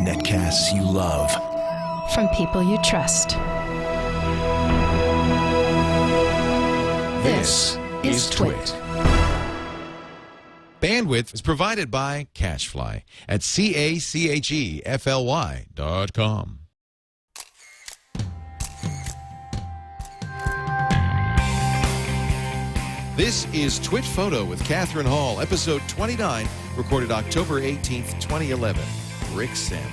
Netcasts you love. From people you trust. This is TWiT. Bandwidth is provided by Cachefly at CACHEFLY.com. This is TWiT Photo with Catherine Hall, episode 29, recorded October 18th, 2011. Rick Sammon.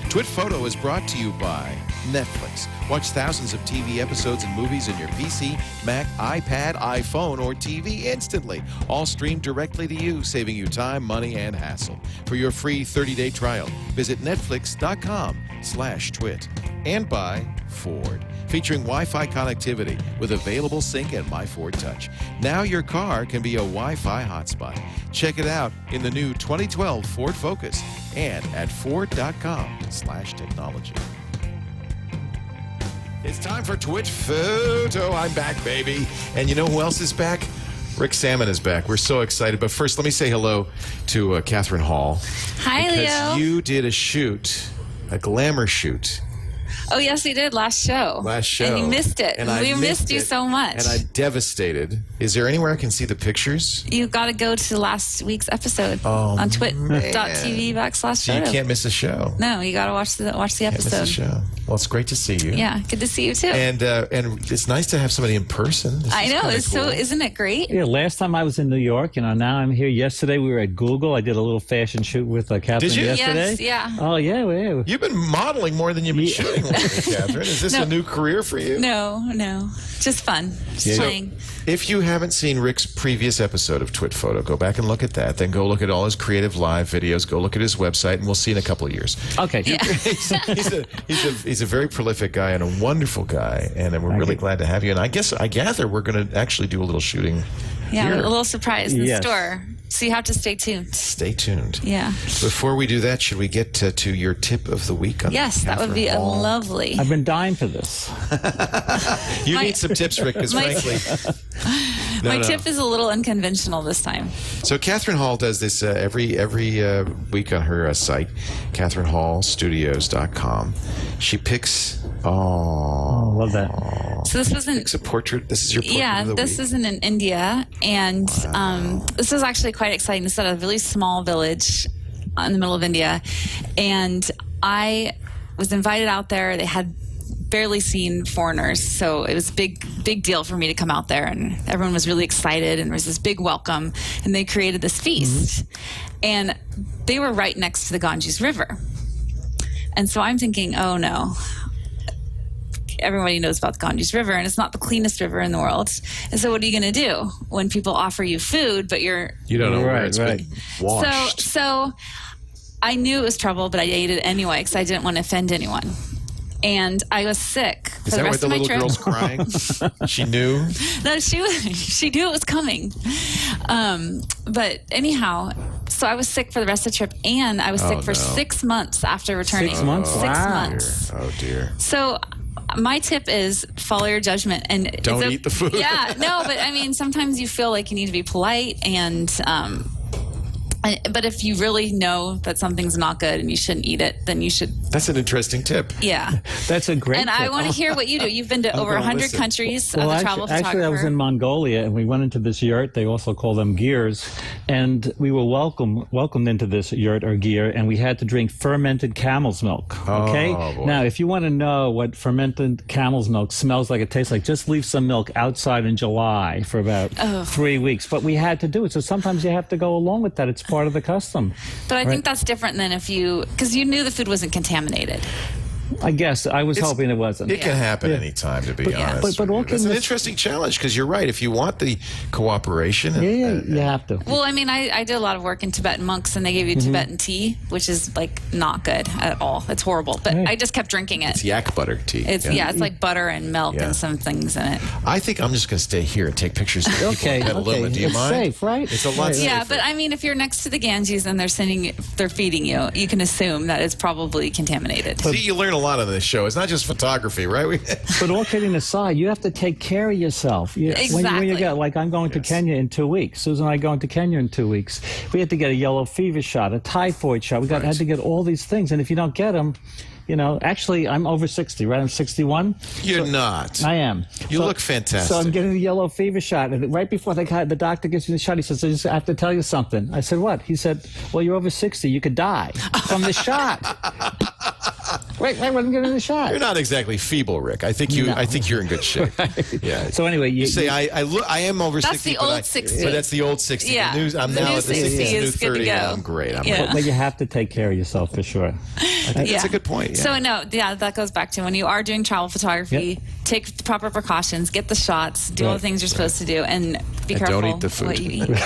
TWiT Photo is brought to you by Netflix. Watch thousands of TV episodes and movies on your PC, Mac, iPad, iPhone, or TV instantly. All streamed directly to you, saving you time, money, and hassle. For your free 30-day trial, visit netflix.com/twit. And by Ford, featuring Wi-Fi connectivity with available sync and My Ford Touch. Now your car can be a Wi-Fi hotspot. Check it out in the new 2012 Ford Focus and at ford.com/technology. It's time for TWiT Photo. I'm back, baby. And you know who else is back? Rick Sammon is back. We're so excited. But first, let me say hello to Catherine Hall. Hi, Leo. Because you did a shoot, a glamour shoot. Oh, yes, we did last show. And you missed it. And we missed you so much. And I'm devastated. Is there anywhere I can see the pictures? You got to go to last week's episode on twit.tv/photo. So you can't miss a show. No, you got to watch the episode. Can't miss a show. Well, it's great to see you. Yeah, good to see you too. And it's nice to have somebody in person. I know. It's cool. so, isn't it great? Yeah, last time I was in New York, now I'm here. Yesterday we were at Google. I did a little fashion shoot with Catherine Did you? yesterday. Yes, yeah. Oh, yeah. Well, You've been modeling more than you've been shooting lately, Catherine. Is this a new career for you? No. Just fun. Just playing. So, if you haven't seen Rick's previous episode of TWiT Photo, go back and look at that. Then go look at all his CreativeLive videos. Go look at his website, and we'll see in a couple of years. okay. Yeah. He's a very prolific guy and a wonderful guy, and we're really glad to have you. And I gather we're going to actually do a little shooting. Yeah, here. a little surprise in store. So you have to stay tuned. Stay tuned. Yeah. Before we do that, should we get to your tip of the week? Yes, that would be lovely. I've been dying for this. You need some tips, Rick, because frankly... My tip is a little unconventional this time. So Catherine Hall does this every week on her site, CatherineHallStudios.com. She picks... Oh, love that. So this was Picks a portrait. This is your portrait of the week. this isn't in India. And this was actually quite exciting. This is at a really small village in the middle of India. And I was invited out there. They had barely seen foreigners, so it was a big deal for me to come out there, and everyone was really excited, and there was this big welcome, and they created this feast. And they were right next to the Ganges River. And so I'm thinking, oh no, everybody knows about the Ganges River, and it's not the cleanest river in the world. And so what are you going to do when people offer you food, but you don't know where it's been washed? So I knew it was trouble, but I ate it anyway because I didn't want to offend anyone. And I was sick for the rest of my trip. Is that why the little girl's crying? She knew? No, she knew it was coming. But anyhow, so I was sick for the rest of the trip, and I was sick for 6 months after returning. 6 months? 6 months. Oh, dear. So my tip is follow your judgment. And don't eat the food. Yeah, no, but I mean, sometimes you feel like you need to be polite, and but if you really know that something's not good and you shouldn't eat it, then you should. That's an interesting tip. Yeah. That's a great And tip. I want to hear what you do. You've been to over 100 countries as a travel photographer. Actually, I was in Mongolia, and we went into this yurt. They also call them gears. And we were welcomed into this yurt or gear, and we had to drink fermented camel's milk. Okay? Oh, now, if you want to know what fermented camel's milk smells like, it tastes like, just leave some milk outside in July for about 3 weeks. But we had to do it. So sometimes you have to go along with that. It's part of the custom. But I think that's different than because you knew the food wasn't contaminated. I guess. I was hoping it wasn't. It can happen anytime, to be honest. But it's an interesting challenge, because you're right. If you want the cooperation... you have to. Well, I mean, I did a lot of work in Tibetan monks, and they gave you Tibetan tea, which is, like, not good at all. It's horrible. But I just kept drinking it. It's yak butter tea. It's like butter and milk and some things in it. I think I'm just going to stay here and take pictures of people in Petaluma. Do you it's mind? Safe, right? It's a lot safer. Yeah, but I mean, if you're next to the Ganges and they're feeding you, you can assume that it's probably contaminated. See, you learn a lot on this show. It's not just photography, right? But all kidding aside, you have to take care of yourself. Exactly. When you get, like, I'm going to Kenya in 2 weeks. Susan and I are going to Kenya in 2 weeks. We had to get a yellow fever shot, a typhoid shot. Had to get all these things. And if you don't get them, actually, I'm over 60, right? I'm 61. You're not. I am. You look fantastic. So I'm getting the yellow fever shot. And right before the doctor gives me the shot, he says, I have to tell you something. I said, what? He said, well, you're over 60. You could die from the shot. Right, I wasn't getting the shot. You're not exactly feeble, Rick. I think you're in good shape. Yeah. So anyway, you say I am over 60. That's the old 60. But that's the old 60. Yeah. I'm now at the 60. New 30. And I'm great. But you have to take care of yourself for sure. I think that's a good point. Yeah. So that goes back to when you are doing travel photography, take the proper precautions, get the shots, do all the things you're supposed to do, and be careful don't eat the food. what you eat.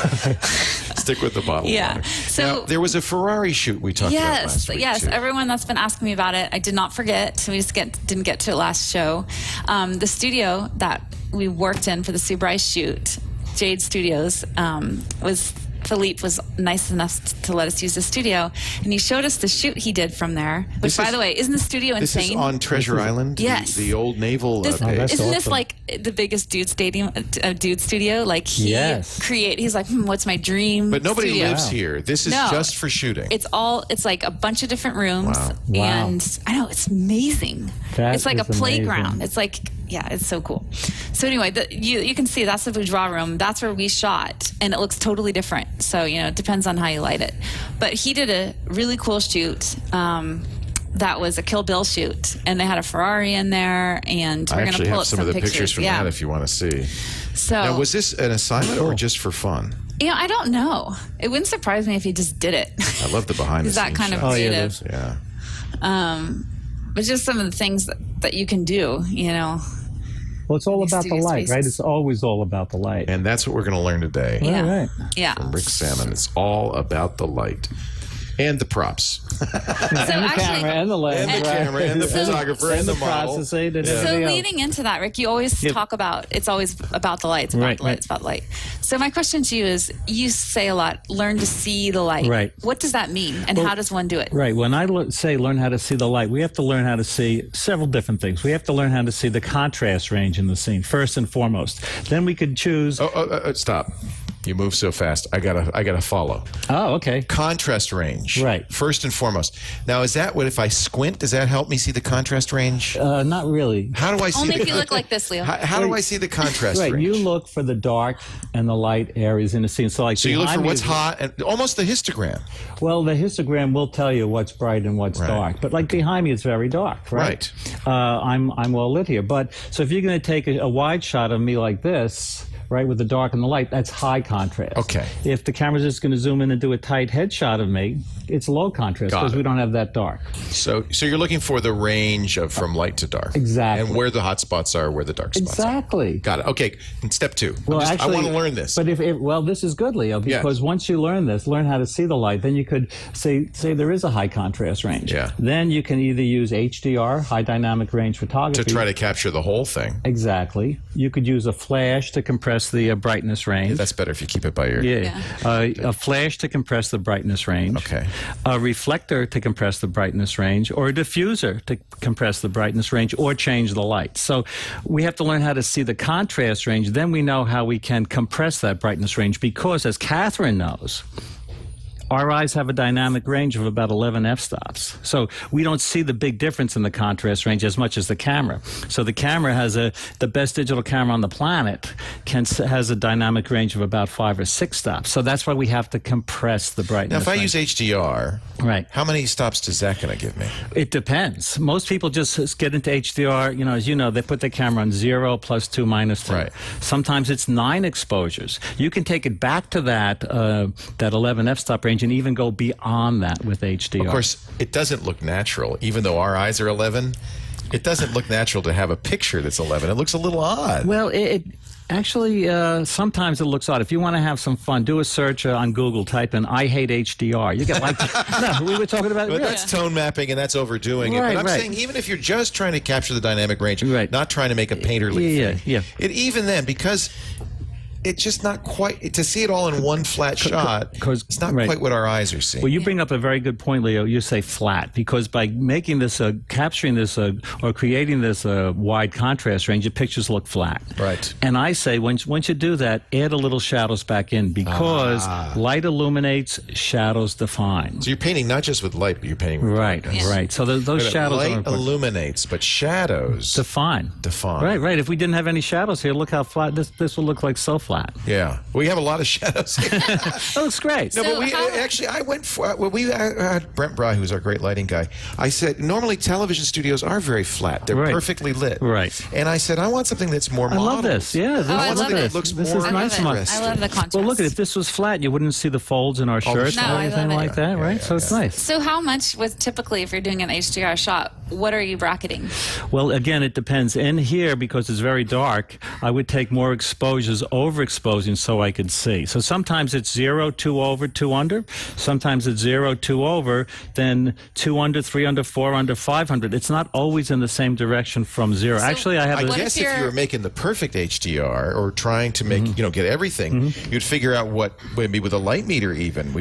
Stick with the bottle. Yeah. So now, there was a Ferrari shoot we talked about last week. Yes. Too. Everyone that's been asking me about it, I did not forget. We just didn't get to it last show. The studio that we worked in for the Ferrari Shoot, Jade Studios, Philippe was nice enough to let us use the studio, and he showed us the shoot he did from there. Which, by the way, isn't the studio insane? This is on Treasure Island. Yes, the old naval. Isn't awesome. this like the biggest dude studio? Like he's like, what's my dream? But nobody studio? lives here. This is just for shooting. It's like a bunch of different rooms, Wow. and I know it's amazing. It's like a playground. Amazing. It's like. Yeah, it's so cool. So anyway, you can see that's the boudoir room. That's where we shot, and it looks totally different. So, it depends on how you light it. But he did a really cool shoot that was a Kill Bill shoot, and they had a Ferrari in there, and we're going to pull up some of the pictures from that if you want to see. So now, was this an assignment or just for fun? I don't know. It wouldn't surprise me if he just did it. I love the behind the scenes. He's that kind of shots. creative. Yeah. But just some of the things that you can do, Well, it's all about the light, right? It's always all about the light. And that's what we're going to learn today. Yeah. Right. Yeah. From Rick Sammon. It's all about the light. And the props. And the camera and the lens. And the camera and the photographer and the model. Processing and So everything else. leading into that, Rick, you always talk about it's always about the light. It's about the light. It's about the light. So my question to you is, you say a lot, learn to see the light. Right. What does that mean, and how does one do it? Right. When I say learn how to see the light, we have to learn how to see several different things. We have to learn how to see the contrast range in the scene, first and foremost. Then we could choose... Stop. You move so fast. I gotta follow. Oh, okay. Contrast range. Right. First and foremost. Now, is that what, if I squint, does that help me see the contrast range? Not really. How do I see Only if you look like this, Leo. How do I see the contrast range? Right. You look for the dark and the light areas in the scene. So you look for what's hot and almost the histogram. Well, the histogram will tell you what's bright and what's dark. But like behind me, it's very dark, right? I'm well lit here. But so if you're going to take a wide shot of me like this, right, with the dark and the light, that's high contrast. Okay. If the camera's just going to zoom in and do a tight headshot of me, it's low contrast because we don't have that dark. So you're looking for the range of from light to dark. Exactly. And where the hot spots are, where the dark spots Exactly. are. Got it. Okay. And step two. Well, I want to learn this. But this is good, Leo, because once you learn how to see the light, then you could say there is a high contrast range. Yeah. Then you can either use HDR, high dynamic range photography. To try to capture the whole thing. Exactly. You could use a flash to compress the brightness range. Yeah, that's better if you keep it by ear. A flash to compress the brightness range. Okay. A reflector to compress the brightness range, or a diffuser to compress the brightness range, or change the light. So we have to learn how to see the contrast range. Then we know how we can compress that brightness range, because, as Catherine knows, our eyes have a dynamic range of about 11 f-stops. So we don't see the big difference in the contrast range as much as the camera. So the camera has the best digital camera on the planet has a dynamic range of about 5 or 6 stops. So that's why we have to compress the brightness. Now, if I range. use HDR, how many stops is that going to give me? It depends. Most people just get into HDR, as you know, they put the camera on 0, +2, -2. Right. Sometimes it's 9 exposures. You can take it back to that 11 f-stop range and even go beyond that with HDR. Of course, it doesn't look natural. Even though our eyes are 11, it doesn't look natural to have a picture that's 11. It looks a little odd. Well, it actually, sometimes it looks odd. If you want to have some fun, do a search on Google, type in "I hate HDR." You get like, no, we were talking about But that's tone mapping, and that's overdoing it. Right, But I'm saying, even if you're just trying to capture the dynamic range, not trying to make a painterly thing, even then, because it's just not quite to see it all in one flat shot. It's not quite what our eyes are seeing. Well, you bring up a very good point, Leo. You say flat because by making this, capturing this, or creating this wide contrast range, your pictures look flat. Right. And I say once you do that, add a little shadows back in because light illuminates, shadows define. So you're painting not just with light, but you're painting with darkness. Right. So those shadows light illuminates, but shadows define. Right. If we didn't have any shadows here, look how flat this will look like. So flat. Yeah, we have a lot of shadows. That looks great. No, but I went for we had Brent Bry, who's our great lighting guy. I said normally television studios are very flat; they're perfectly lit. Right. And I said I want something that's more modeled. I love this. Yeah, I want something that looks more nice. interesting. I love the contrast. Well, look, if this was flat, you wouldn't see the folds in our shirts or anything like that, right? So it's nice. So how much typically, if you're doing an HDR shot, what are you bracketing? Well, again, it depends. In here, because it's very dark, I would take more exposures, overexposing, so I could see. So sometimes it's 0, 2 over, 2 under. Sometimes it's 0, 2 over, then 2 under, 3 under, 4 under, 500. It's not always in the same direction from 0. So actually, I guess if you were making the perfect HDR or trying to make get everything, you'd figure out what maybe with a light meter even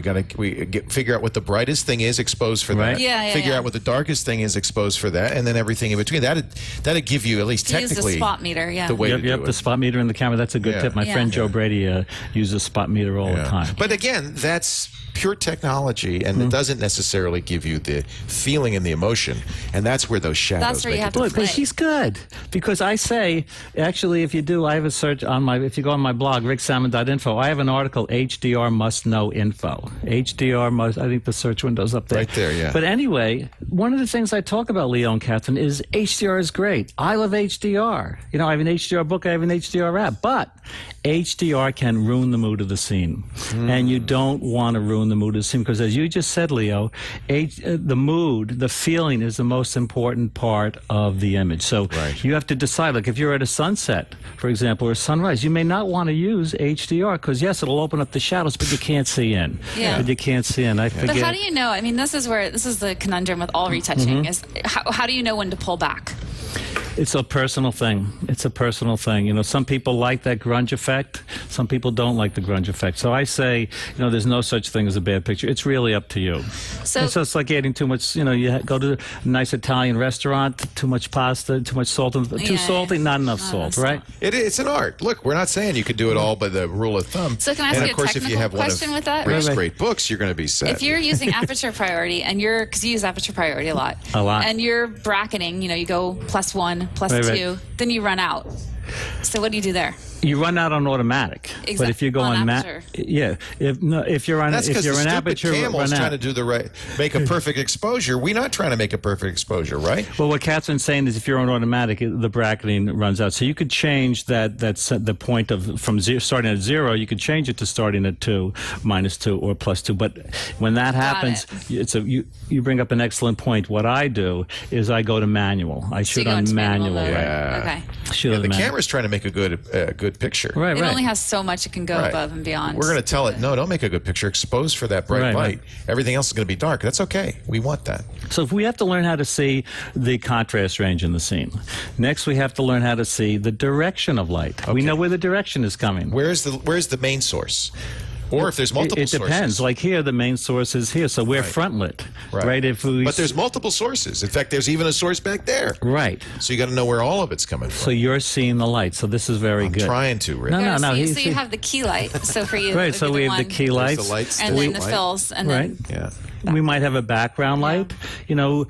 figure out what the brightest thing is exposed for that. Figure out what the darkest thing is exposed for that, and then everything in between. That'd give you at least technically the spot meter. The way to do it. The spot meter in the camera. That's a good tip. My friend Joe Brady uses a spot meter all the time. But again, that's pure technology, and it doesn't necessarily give you the feeling and the emotion, and that's where those shadows. That's where you have to look. But she's good because I say actually, if you do, I have a search on if you go on my blog ricksammon.info, I have an article HDR must know info. HDR must. I think the search window's up there. Right there, yeah. But anyway, one of the things I talk about, Leo and Catherine, is HDR is great. I love HDR. You know, I have an HDR book, I have an HDR app, but HDR can ruin the mood of the scene, and you don't want to ruin the mood of the scene because, as you just said, Leo, the mood, the feeling is the most important part of the image. So you have to decide. Like if you're at a sunset, for example, or sunrise, you may not want to use HDR because yes, it'll open up the shadows, but you can't see in. But you can't see in. But how do you know? I mean, this is the conundrum with all retouching is how do you know when to pull back? It's a personal thing. It's a personal thing. You know, some people like that grunge effect. Some people don't like the grunge effect. So I say, you know, there's no such thing as a bad picture. It's really up to you. So it's like adding too much, you know, you go to a nice Italian restaurant, too much pasta, too much salt, too salty, not enough salt, right? It's an art. Look, we're not saying you could do it all by the rule of thumb. So can I ask you a technical question with that? Rick's great books, you're going to be set. If you're using aperture priority and because you use aperture priority a lot, and you're bracketing, you know, you go +1, +2, then you run out. So what do you do there? You run out on automatic. Exactly. But if you go on aperture. if you're on aperture, Camel's trying to make a perfect exposure. We're not trying to make a perfect exposure, right? Well, what Catherine's saying is if you're on automatic, the bracketing runs out. So you could change the point of from starting at 0. You could change it to starting at 2, -2, or +2. But when that happens, you bring up an excellent point. What I do is I go to manual. I shoot on manual. Yeah. Okay. The camera's trying to make a good picture. It only has so much it can go above and beyond. We're going to tell it, no, don't make a good picture. Expose for that bright light. Everything else is going to be dark. That's okay. We want that. So if we have to learn how to see the contrast range in the scene. Next, we have to learn how to see the direction of light. Okay. We know where the direction is coming. Where's the main source? Or if there's multiple sources. It depends. Like here, the main source is here, so we're front lit, right? But there's multiple sources. In fact, there's even a source back there. Right. So you got to know where all of it's coming from. So you're seeing the light. So this is very good. I'm trying to, Rick. No. So you have the key light. So for you, right. So we have the key lights, and then the fills, and then we might have a background light. You know,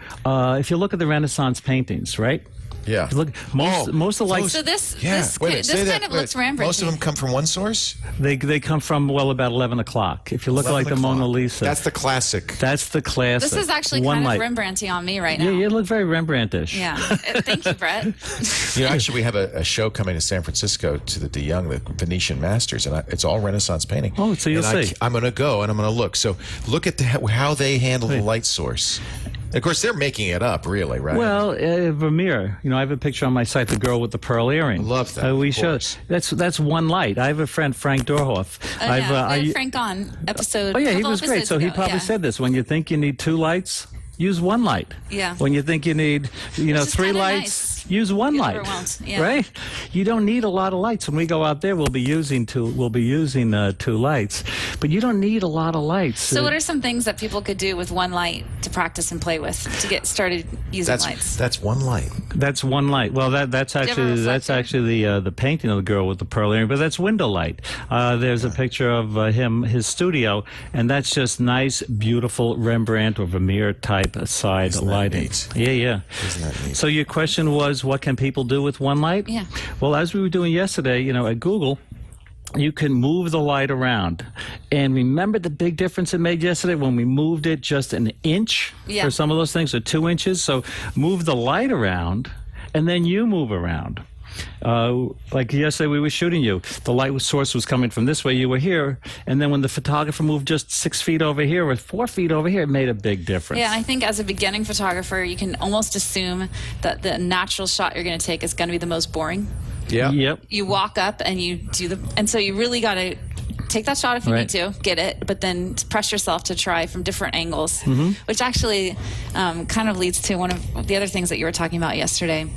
if you look at the Renaissance paintings, right? Yeah. Look, most of the lights. So this kind of looks Rembrandt. Most of them come from one source? They come from about 11 o'clock. If you look like the Mona Lisa. That's the classic. That's the classic. This is actually kind of Rembrandty on me right now. Yeah, you look very Rembrandtish. Yeah. Thank you, Brett. Actually, we have a show coming to San Francisco to the DeYoung, the Venetian Masters, and it's all Renaissance painting. Oh, so you'll see. I'm going to go and I'm going to look. So look at how they handle the light source. Of course, they're making it up, really, right? Well, Vermeer. You know, I have a picture on my site, the girl with the pearl earring. Love that. We show that's one light. I have a friend, Frank Dorhoff. I had Frank on episode. Oh yeah, he was great. So he probably said this: when you think you need 2 lights, use 1 light. Yeah. When you think you need, 3 lights. Nice. use one Get light, overwhelmed. Yeah. right? You don't need a lot of lights. When we go out there, we'll be using two lights, but you don't need a lot of lights. So what are some things that people could do with one light to practice and play with to get started using lights? That's one light. That's one light. Well, that's actually the painting of the girl with the pearl earring, but that's window light. There's a picture of his studio, and that's just nice, beautiful Rembrandt or Vermeer type side lighting. Neat? Yeah. Isn't that neat? So your question was, what can people do with one light? Yeah. Well, as we were doing yesterday, at Google, you can move the light around. And remember the big difference it made yesterday when we moved it just an inch for some of those things, or 2 inches? So move the light around, and then you move around. Like yesterday we were shooting you. The light source was coming from this way, you were here, and then when the photographer moved just 6 feet over here or 4 feet over here, it made a big difference. Yeah, I think as a beginning photographer, you can almost assume that the natural shot you're going to take is going to be the most boring. Yeah. Yep. You walk up and you do and so you really got to take that shot if you need to, get it, but then press yourself to try from different angles, which actually kind of leads to one of the other things that you were talking about yesterday.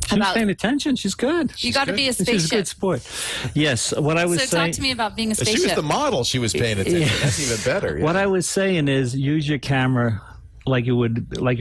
She's paying attention. She's good. You got to be a spaceship. She's a good sport. Yes. What I was saying. So talk to me about being a spaceship. She was the model. She was paying attention. That's even better. Yeah. What I was saying is, use your camera like you're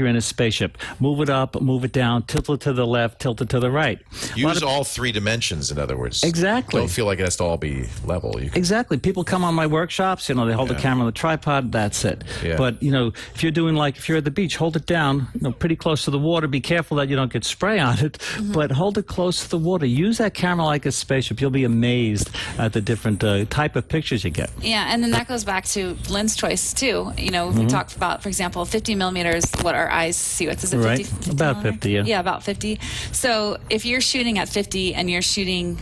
in a spaceship. Move it up, move it down, tilt it to the left, tilt it to the right. Use all 3 dimensions, in other words. Exactly. Don't feel like it has to all be level. Exactly. People come on my workshops, they hold the camera on the tripod, that's it. Yeah. But, if you're doing if you're at the beach, hold it down, pretty close to the water. Be careful that you don't get spray on it, but hold it close to the water. Use that camera like a spaceship. You'll be amazed at the different type of pictures you get. Yeah, and then that goes back to lens choice, too. We talked about, for example, 50 millimeters, what our eyes see with. Is it 50? 50 about millimeter? 50, yeah. Yeah, about 50. So if you're shooting at 50 and you're shooting,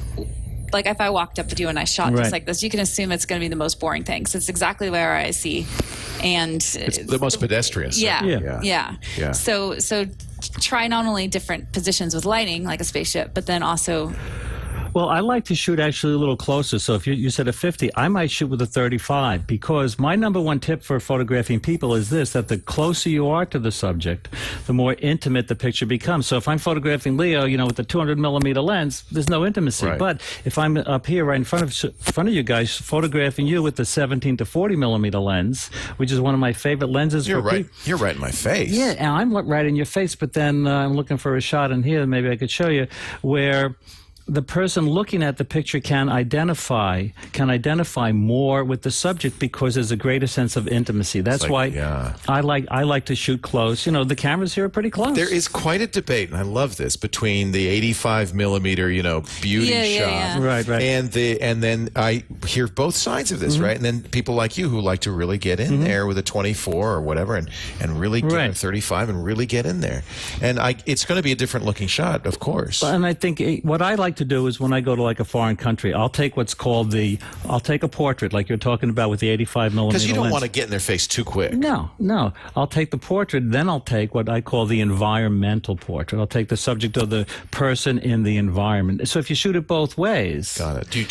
like if I walked up with you and I shot just like this, you can assume it's going to be the most boring thing. So it's exactly what our eyes see. And it's the most pedestrian. Yeah. So try not only different positions with lighting, like a spaceship, but then also... Well, I like to shoot actually a little closer. So if you said a 50, I might shoot with a 35, because my number one tip for photographing people is this, that the closer you are to the subject, the more intimate the picture becomes. So if I'm photographing Leo, with a 200 millimeter lens, there's no intimacy. Right. But if I'm up here right in front of you guys, photographing you with the 17 to 40 millimeter lens, which is one of my favorite lenses. You're right in my face. Yeah, and I'm right in your face, but then I'm looking for a shot in here, maybe I could show you, where the person looking at the picture can identify more with the subject, because there's a greater sense of intimacy. That's why I like to shoot close. The cameras here are pretty close. There is quite a debate, and I love this, between the 85 millimeter, beauty shot, right, and then I hear both sides of this, right? And then people like you who like to really get in there with a 24 or whatever, and really get a 35 and really get in there. And it's going to be a different looking shot, of course. And I think what I like to do is, when I go to a foreign country, I'll take I'll take a portrait like you're talking about with the 85 millimeter lens. Because you don't want to get in their face too quick. No. I'll take the portrait, then I'll take what I call the environmental portrait. I'll take the subject of the person in the environment. So if you shoot it both ways. Got it. Do you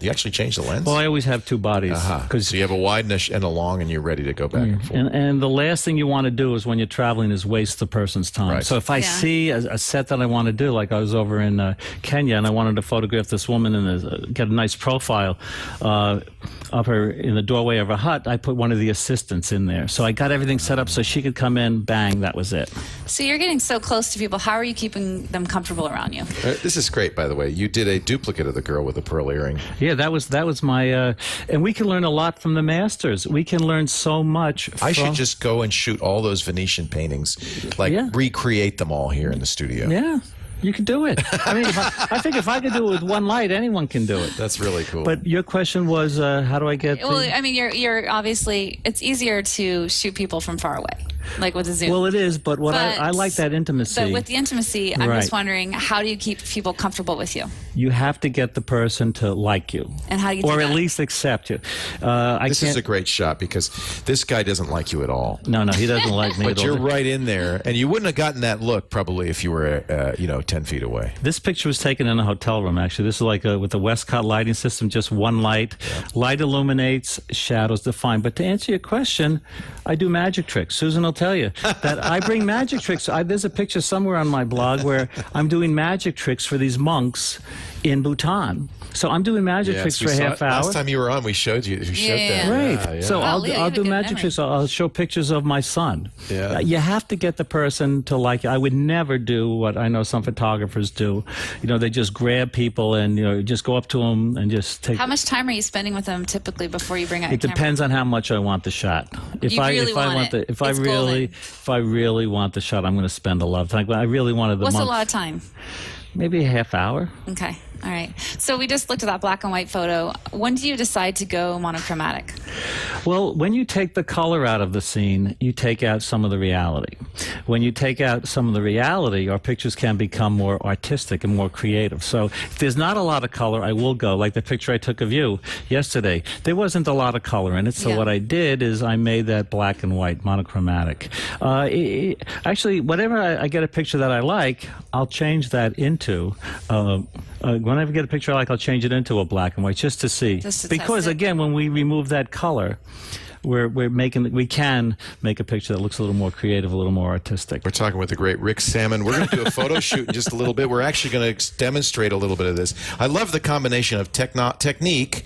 actually change the lens? Well, I always have two bodies. So you have a wide and a long, and you're ready to go back and forth. And the last thing you want to do is, when you're traveling, is waste the person's time. Right. So if I see a set that I want to do, like I was over in Kenya, and I wanted to photograph this woman and get a nice profile of her in the doorway of her hut, I put one of the assistants in there. So I got everything set up so she could come in, bang, that was it. So you're getting so close to people. How are you keeping them comfortable around you? This is great, by the way. You did a duplicate of the girl with the pearl earring. Yeah, that was my... and we can learn a lot from the masters. We can learn so much from... I should just go and shoot all those Venetian paintings, recreate them all here in the studio. Yeah. You can do it. I mean, I think if I could do it with one light, anyone can do it. That's really cool. But your question was, how do I get... Well, I mean, you're obviously... It's easier to shoot people from far away, like with a zoom. Well, it is, but I like that intimacy. But with the intimacy, I'm just wondering, how do you keep people comfortable with you? You have to get the person to like you. And how do you do Or that? at least accept you. This is a great shot, because this guy doesn't like you at all. No, he doesn't like me at all. But you're right in there, and you wouldn't have gotten that look probably if you were, 10 feet away. This picture was taken in a hotel room, actually. This is like with the Westcott lighting system, just one light. Yeah. Light illuminates, shadows define. But to answer your question, I do magic tricks. Susan will tell you that I bring magic tricks. There's a picture somewhere on my blog where I'm doing magic tricks for these monks in Bhutan. So I'm doing magic tricks for a half hour. Last time you were on, we showed you. We showed that. Right. Yeah. So I'll do magic tricks. I'll show pictures of my son. Yeah. You have to get the person to like it. I would never do what I know some photographers do. They just grab people and just go up to them and just take. How much time are you spending with them typically before you bring out your camera? It depends on how much I want the shot. If I really want the shot, I'm going to spend a lot of time. I really wanted the. What's a lot of time? Maybe a half hour. Okay. All right. So we just looked at that black and white photo. When do you decide to go monochromatic? Well, when you take the color out of the scene, you take out some of the reality. When you take out some of the reality, our pictures can become more artistic and more creative. So if there's not a lot of color, I will go. Like the picture I took of you yesterday, there wasn't a lot of color in it. So what I did is I made that black and white, monochromatic. Actually, whenever I get a picture that I like, I'll change that into... whenever I get a picture I like, I'll change it into a black and white just to see. Because again, when we remove that color, we can make a picture that looks a little more creative, a little more artistic. We're talking with the great Rick Sammon. We're going to do a photo shoot in just a little bit. We're actually going to demonstrate a little bit of this. I love the combination of technique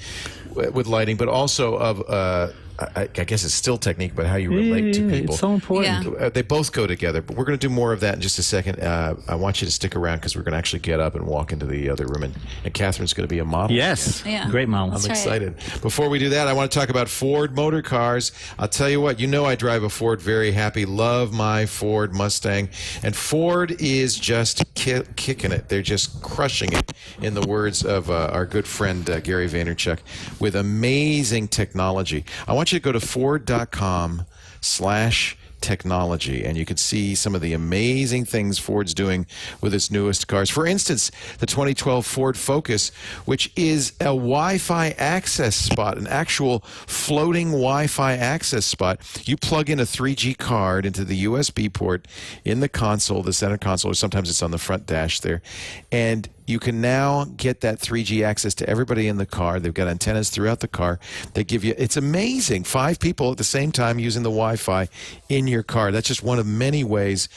with lighting, but also of I guess it's still technique, but how you relate to people. It's so important. Yeah. They both go together, but we're going to do more of that in just a second. I want you to stick around because we're going to actually get up and walk into the other room, and Catherine's going to be a model. Yes, yeah. Great model. I'm excited. Before we do that, I want to talk about Ford motor cars. I'll tell you what, I drive a Ford very happy. Love my Ford Mustang. And Ford is just kicking it. They're just crushing it, in the words of our good friend Gary Vaynerchuk, with amazing technology. I want you to go to Ford.com/technology, and you can see some of the amazing things Ford's doing with its newest cars. For instance, the 2012 Ford Focus, which is a Wi-Fi access spot, an actual floating Wi-Fi access spot. You plug in a 3G card into the USB port in the console, the center console, or sometimes it's on the front dash there, and you can now get that 3G access to everybody in the car. They've got antennas throughout the car. They give you, it's amazing, 5 people at the same time using the Wi-Fi in your car. That's just one of many ways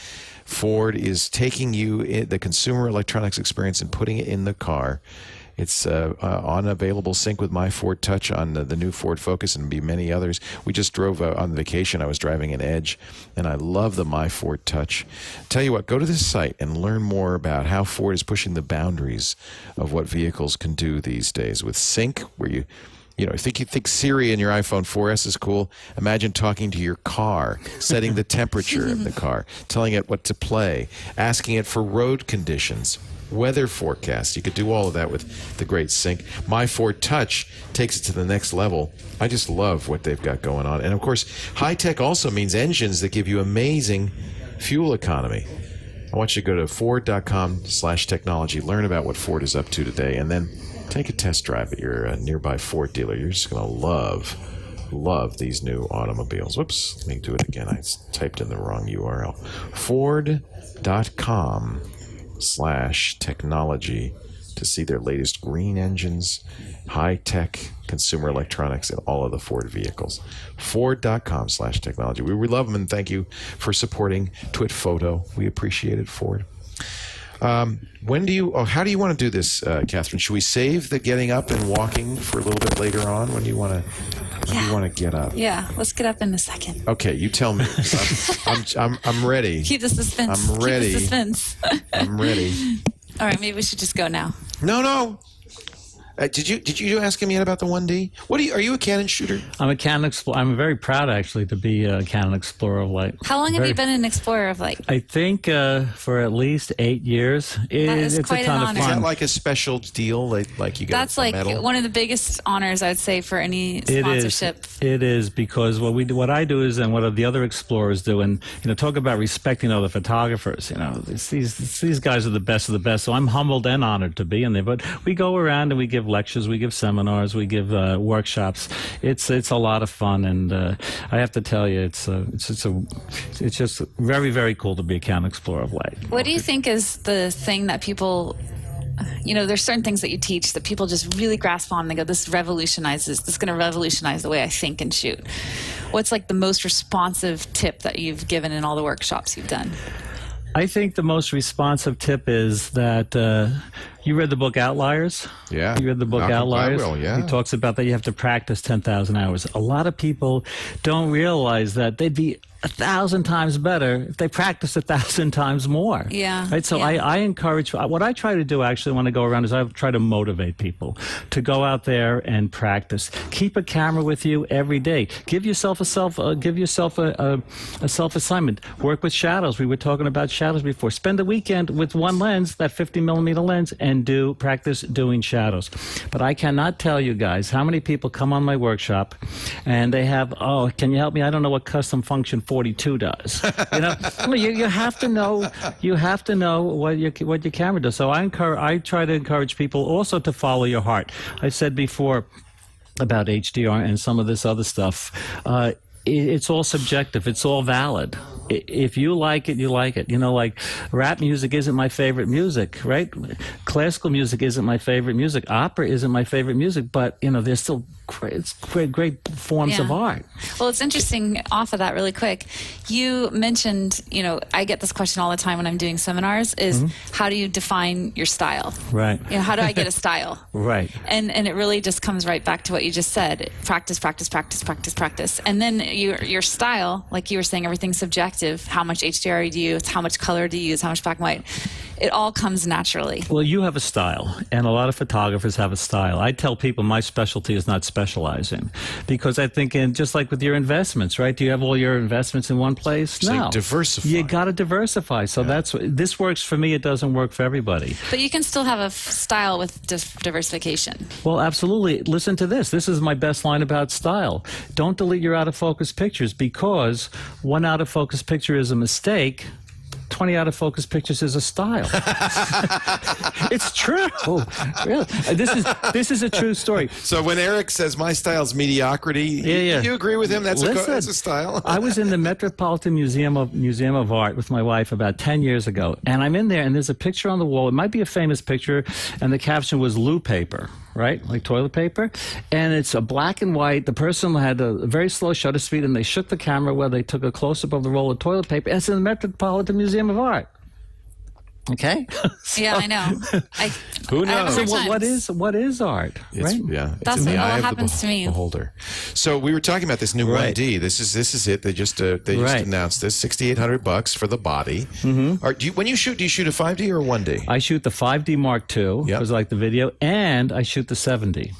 Ford is taking the consumer electronics experience and putting it in the car. It's on available sync with My Ford Touch on the new Ford Focus and be many others. We just drove on vacation. I was driving an Edge, and I love the My Ford Touch. Tell you what, go to this site and learn more about how Ford is pushing the boundaries of what vehicles can do these days with sync, where you think Siri in your iPhone 4S is cool. Imagine talking to your car, setting the temperature of the car, telling it what to play, asking it for road conditions, weather forecasts. You could do all of that with the great sync. My Ford Touch takes it to the next level. I just love what they've got going on. And of course, high tech also means engines that give you amazing fuel economy. I want you to go to Ford.com/technology, learn about what Ford is up to today, and then take a test drive at your nearby Ford dealer. You're just going to love these new automobiles. Whoops, let me do it again. I typed in the wrong URL. Ford.com/technology to see their latest green engines, high-tech consumer electronics, and all of the Ford vehicles. Ford.com/technology. We love them, and thank you for supporting TWiT Photo. We appreciate it, Ford. How do you want to do this, Catherine? Should we save the getting up and walking for a little bit later on? When do you want to get up? Yeah, let's get up in a second. Okay, you tell me. I'm ready. Keep the suspense. I'm ready. Keep the suspense. I'm ready. All right, maybe we should just go now. No. Did you ask him yet about the 1D? Are you a Canon shooter? I'm a Canon Explorer. I'm very proud, actually, to be a Canon Explorer of Light. How long have you been an Explorer of Light? I think for at least 8 years. It's quite a ton an of honor. fun. Is that like a special deal? Like you got That's like medal? one of the biggest honors, I would say, for any sponsorship. It is because what I do is, and what the other explorers do, and talk about respecting other photographers. These guys are the best of the best. So I'm humbled and honored to be in there. But we go around and we give lectures, we give seminars, we give workshops. It's a lot of fun, and I have to tell you, it's just very, very cool to be a Canon Explorer of Light. What do you think is the thing that people, there's certain things that you teach that people just really grasp on and they go, this is going to revolutionize the way I think and shoot. What's like the most responsive tip that you've given in all the workshops you've done? I think the most responsive tip is that you read the book Outliers? Yeah. You read the book Malcolm Outliers? Gladwell, yeah. He talks about that you have to practice 10,000 hours. A lot of people don't realize that they'd be 1,000 times better if they practice 1,000 times more. Yeah. Right? So yeah. I encourage, what I try to do actually when I go around is I try to motivate people to go out there and practice. Keep a camera with you every day. Give yourself a self-assignment. Work with shadows. We were talking about shadows before. Spend the weekend with one lens, that 50mm lens, and practice doing shadows. But I cannot tell you guys how many people come on my workshop and they have, can you help me? I don't know what custom function 42 does. You have to know what your camera does. So I try to encourage people also to follow your heart. I said before about HDR and some of this other stuff. It's all subjective. It's all valid. If you like it, you like it. Like rap music isn't my favorite music, right? Classical music isn't my favorite music. Opera isn't my favorite music, but there's still great forms of art. Well, it's interesting off of that really quick. You mentioned, I get this question all the time when I'm doing seminars is how do you define your style? Right. How do I get a style? Right. And it really just comes right back to what you just said. Practice, practice, practice, practice, practice. And then your style, like you were saying, everything's subjective. How much HDR do you use? How much color do you use? How much black and white? It all comes naturally. Well, you have a style, and a lot of photographers have a style. I tell people my specialty is not specializing, because I think, just like with your investments, right? Do you have all your investments in one place? So no. you diversify. You got to diversify. So this works for me. It doesn't work for everybody. But you can still have a style with diversification. Well, absolutely. Listen to this. This is my best line about style. Don't delete your out-of-focus pictures, because one out-of-focus picture is a mistake. 20 out-of-focus pictures is a style. It's true. Really. This is a true story. So when Eric says my style's mediocrity, you agree with him? That's a style. I was in the Metropolitan Museum of Art with my wife about 10 years ago, and I'm in there, and there's a picture on the wall. It might be a famous picture, and the caption was loo paper. Right, like toilet paper, and it's a black and white. The person had a very slow shutter speed, and they shook the camera where they took a close-up of the roll of toilet paper. And it's in the Metropolitan Museum of Art. Okay. Yeah, I know. Who knows? So what is art? Right? That's in the what eye of happens the to me. beholder. So we were talking about this new 1D. This is it. They just announced this. $6,800 for the body. Mm-hmm. When you shoot, do you shoot a 5D or a 1D? I shoot the 5D Mark II. Yep. Was like the video, and I shoot the 7D.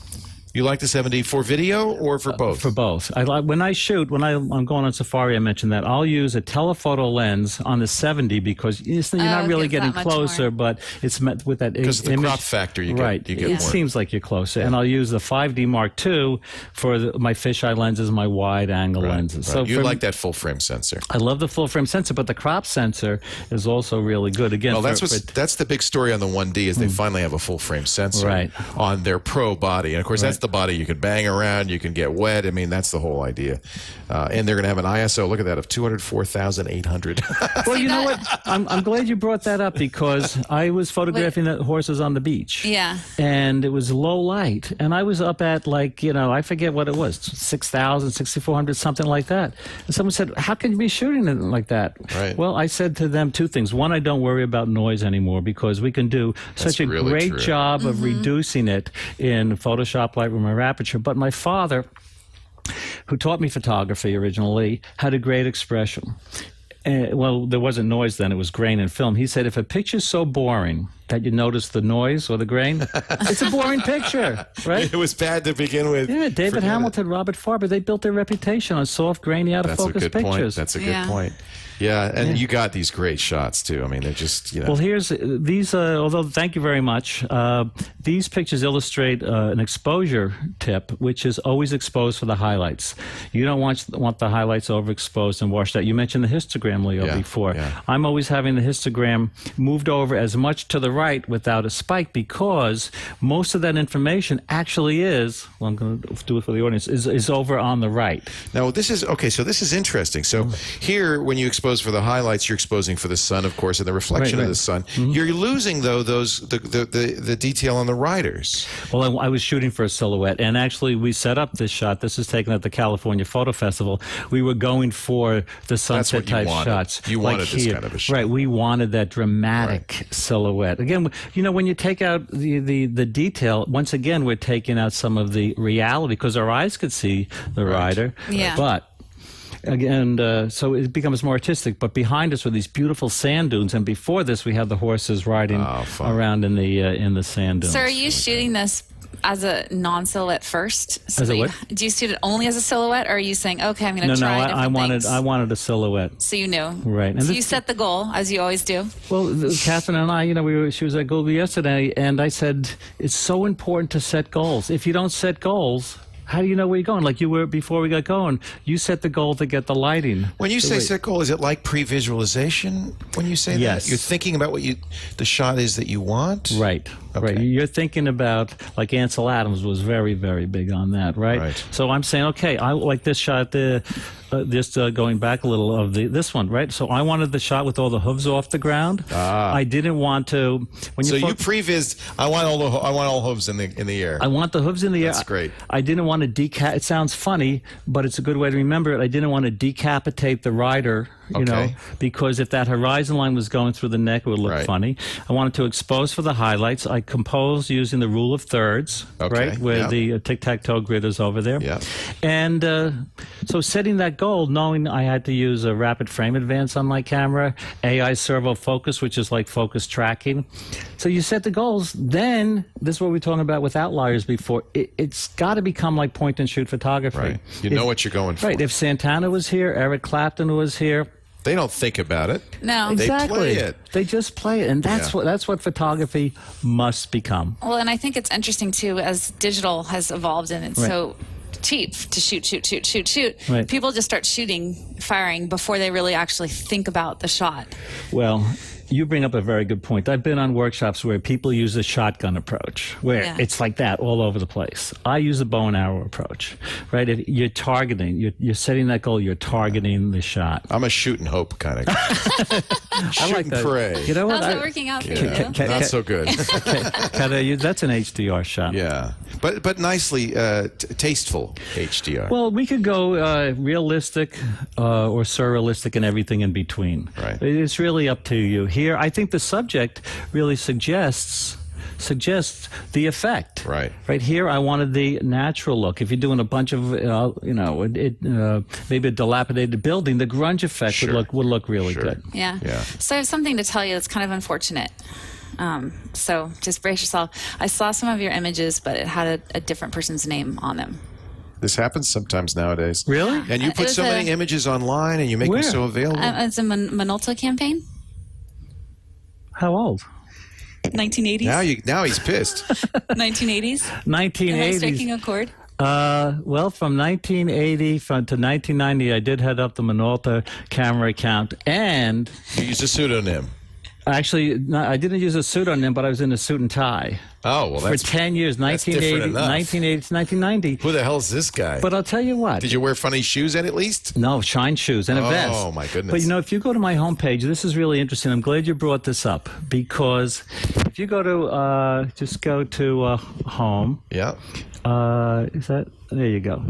You like the 7D for video or for both? For both. I'm going on safari, I mentioned that, I'll use a telephoto lens on the 70 because you're not really getting closer, but it's met with that because of the crop factor you get. You get it more. Seems like you're closer. And I'll use the 5D Mark II for my fisheye lenses, my wide angle lenses. Right. So you like that full frame sensor. I love the full frame sensor, but the crop sensor is also really good. Again, well, that's the big story on the 1D is they finally have a full frame sensor on their pro body. And of course, that's the body you can bang around, you can get wet. I mean, that's the whole idea. And they're going to have an ISO, look at that, of 204,800. Well, you know what? I'm glad you brought that up because I was photographing the horses on the beach. Yeah. And it was low light. And I was up at I forget what it was, 6,000, 6,400, something like that. And someone said, how can you be shooting it like that? Right. Well, I said to them two things. One, I don't worry about noise anymore because we can do such a great job of reducing it in Photoshop, Lightroom, or Aperture. But my father, who taught me photography originally, had a great expression. Well, there wasn't noise then, it was grain and film. He said, if a picture's so boring that you notice the noise or the grain, it's a boring picture, right? It was bad to begin with. Yeah, David Hamilton, Robert Farber, they built their reputation on soft, grainy, out-of-focus pictures. That's a good point. Yeah, and you got these great shots, too. I mean, they're just, Well, here's these, although thank you very much, these pictures illustrate an exposure tip, which is always exposed for the highlights. You don't want the highlights overexposed and washed out. You mentioned the histogram, Leo, before. Yeah. I'm always having the histogram moved over as much to the bright without a spike, because most of that information actually is, well, I'm going to do it for the audience, is over on the right. Now, this is, okay, so this is interesting. So here, when you expose for the highlights, you're exposing for the sun, of course, and the reflection of the sun. You're losing, though, the detail on the riders. Well, I was shooting for a silhouette, and actually we set up this shot. This is taken at the California Photo Festival. We were going for the sunset type shots. You wanted this kind of a shot. Right, we wanted that dramatic silhouette. Again, you know, when you take out the detail, once again, we're taking out some of the reality, because our eyes could see the rider. Yeah. But again, so it becomes more artistic. But behind us were these beautiful sand dunes, and before this, we had the horses riding around in the sand dunes. So, are you shooting this as a non-silhouette first? So as a what? Do you shoot it only as a silhouette, or are you saying, okay, I'm going to try different things? I wanted a silhouette. So you knew. Right. And so you set the goal, as you always do. Well, Catherine and I, you know, she was at Google yesterday, and I said, it's so important to set goals. If you don't set goals, how do you know where you're going? Like you were before we got going, you set the goal to get the lighting. When you say set goal, is it like pre-visualization when you say yes. that? You're thinking about what the shot is that you want? Right. Okay. Right. You're thinking about, like Ansel Adams was very, very big on that, right? So I'm saying, okay, I like this shot, just going back a little of this one, right? So I wanted the shot with all the hooves off the ground. I didn't want to. You pre-vised. I want all hooves in the air. I want the hooves in the air. That's great. I didn't want to it sounds funny, but it's a good way to remember it. I didn't want to decapitate the rider. You know, because if that horizon line was going through the neck, it would look funny. I wanted to expose for the highlights. I composed using the rule of thirds, right, where the tic-tac-toe grid is over there. And so setting that goal, knowing I had to use a rapid frame advance on my camera, AI servo focus, which is like focus tracking. So you set the goals, then this is what we were talking about with outliers before. It's got to become like point-and-shoot photography. Right. You know what you're going for. Right. If Santana was here, Eric Clapton was here, they don't think about it. No, exactly. They play it. They just play it, and that's what photography must become. Well, and I think it's interesting too, as digital has evolved and it's so cheap to shoot. Right. People just start firing before they really actually think about the shot. Well, you bring up a very good point. I've been on workshops where people use a shotgun approach, where it's like that all over the place. I use a bow and arrow approach, right? You're targeting, you're setting that goal, you're targeting the shot. I'm a shoot and hope kind of guy. Shoot like and that. pray. You know what? How's that working out for you? Not so good. That's an HDR shot. Yeah, but nicely tasteful HDR. Well, we could go realistic or surrealistic and everything in between. Right. It's really up to you. Here, I think the subject really suggests the effect. Right. Right here, I wanted the natural look. If you're doing a bunch of, maybe a dilapidated building, the grunge effect would look really good. Yeah. So I have something to tell you that's kind of unfortunate. So just brace yourself. I saw some of your images, but it had a different person's name on them. This happens sometimes nowadays. Really? And you put so many images online, and you make them so available. It's a Minolta campaign. How old? 1980s. Now he's pissed. 1980s. 1980s. Am I striking a chord? Well, from 1980 to 1990, I did head up the Minolta camera account, and you used a pseudonym. Actually, I didn't use a pseudonym, but I was in a suit and tie. Oh, well, that's for 10 years, 1980 to 1990. Who the hell is this guy? But I'll tell you what. Did you wear funny shoes at least? No, shine shoes and a vest. Oh, my goodness. But, if you go to my homepage, this is really interesting. I'm glad you brought this up, because if you go to, just go to home. Yeah. Is that? There you go.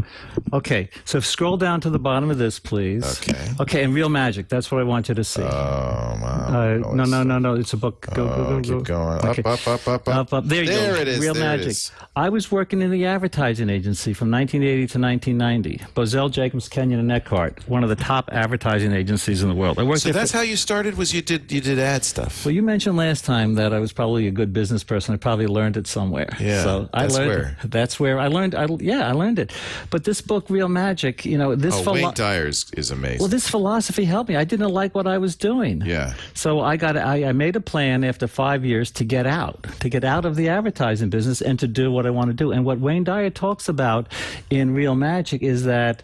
Okay, so scroll down to the bottom of this, please. Okay, and Real Magic. That's what I want you to see. Oh, wow. No. It's a book. Go. Keep going. Okay. Up. There you go. There it is. Real Magic. I was working in the advertising agency from 1980 to 1990. Bozell, Jacobs, Kenyon, and Eckhart, one of the top advertising agencies in the world. I worked so that's how you started, was you did ad stuff? Well, you mentioned last time that I was probably a good business person. I probably learned it somewhere. Yeah, so that's where I learned. I learned it. But this book, Real Magic, this. Wayne Dyer is amazing. Well, this philosophy helped me. I didn't like what I was doing. Yeah. So I made a plan after 5 years to get out of the advertising business and to do what I want to do. And what Wayne Dyer talks about in Real Magic is that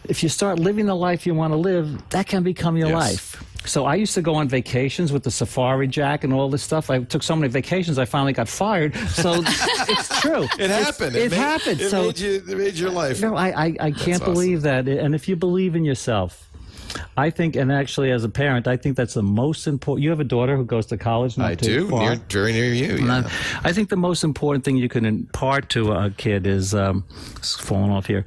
if you start living the life you want to live, that can become your life. So I used to go on vacations with the safari jack and all this stuff. I took so many vacations, I finally got fired. So it's true. It happened. It happened. It made your life. No, I can't believe that. And if you believe in yourself, I think, and actually as a parent, I think that's the most important. You have a daughter who goes to college now? I do, very near you. Yeah. I think the most important thing you can impart to a kid is, falling off here,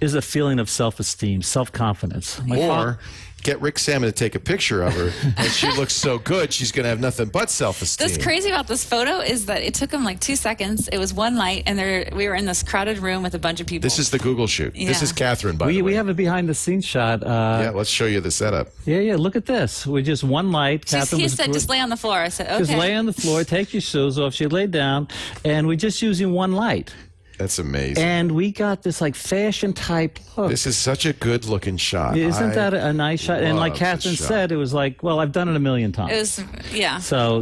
is a feeling of self-esteem, self-confidence. Or get Rick Sammon to take a picture of her, and she looks so good, she's going to have nothing but self-esteem. What's crazy about this photo is that it took him like 2 seconds. It was one light, and we were in this crowded room with a bunch of people. This is the Google shoot. Yeah. This is Catherine, by the way. We have a behind-the-scenes shot. Yeah, let's show you the setup. Yeah, look at this. With just one light. He said, just lay on the floor. I said, okay. Just lay on the floor, take your shoes off. She laid down, and we're just using one light. That's amazing. And we got this like fashion type look. This is such a good looking shot. Isn't that a nice shot? And like Catherine said, it was like, well, I've done it a million times. It was, yeah. So,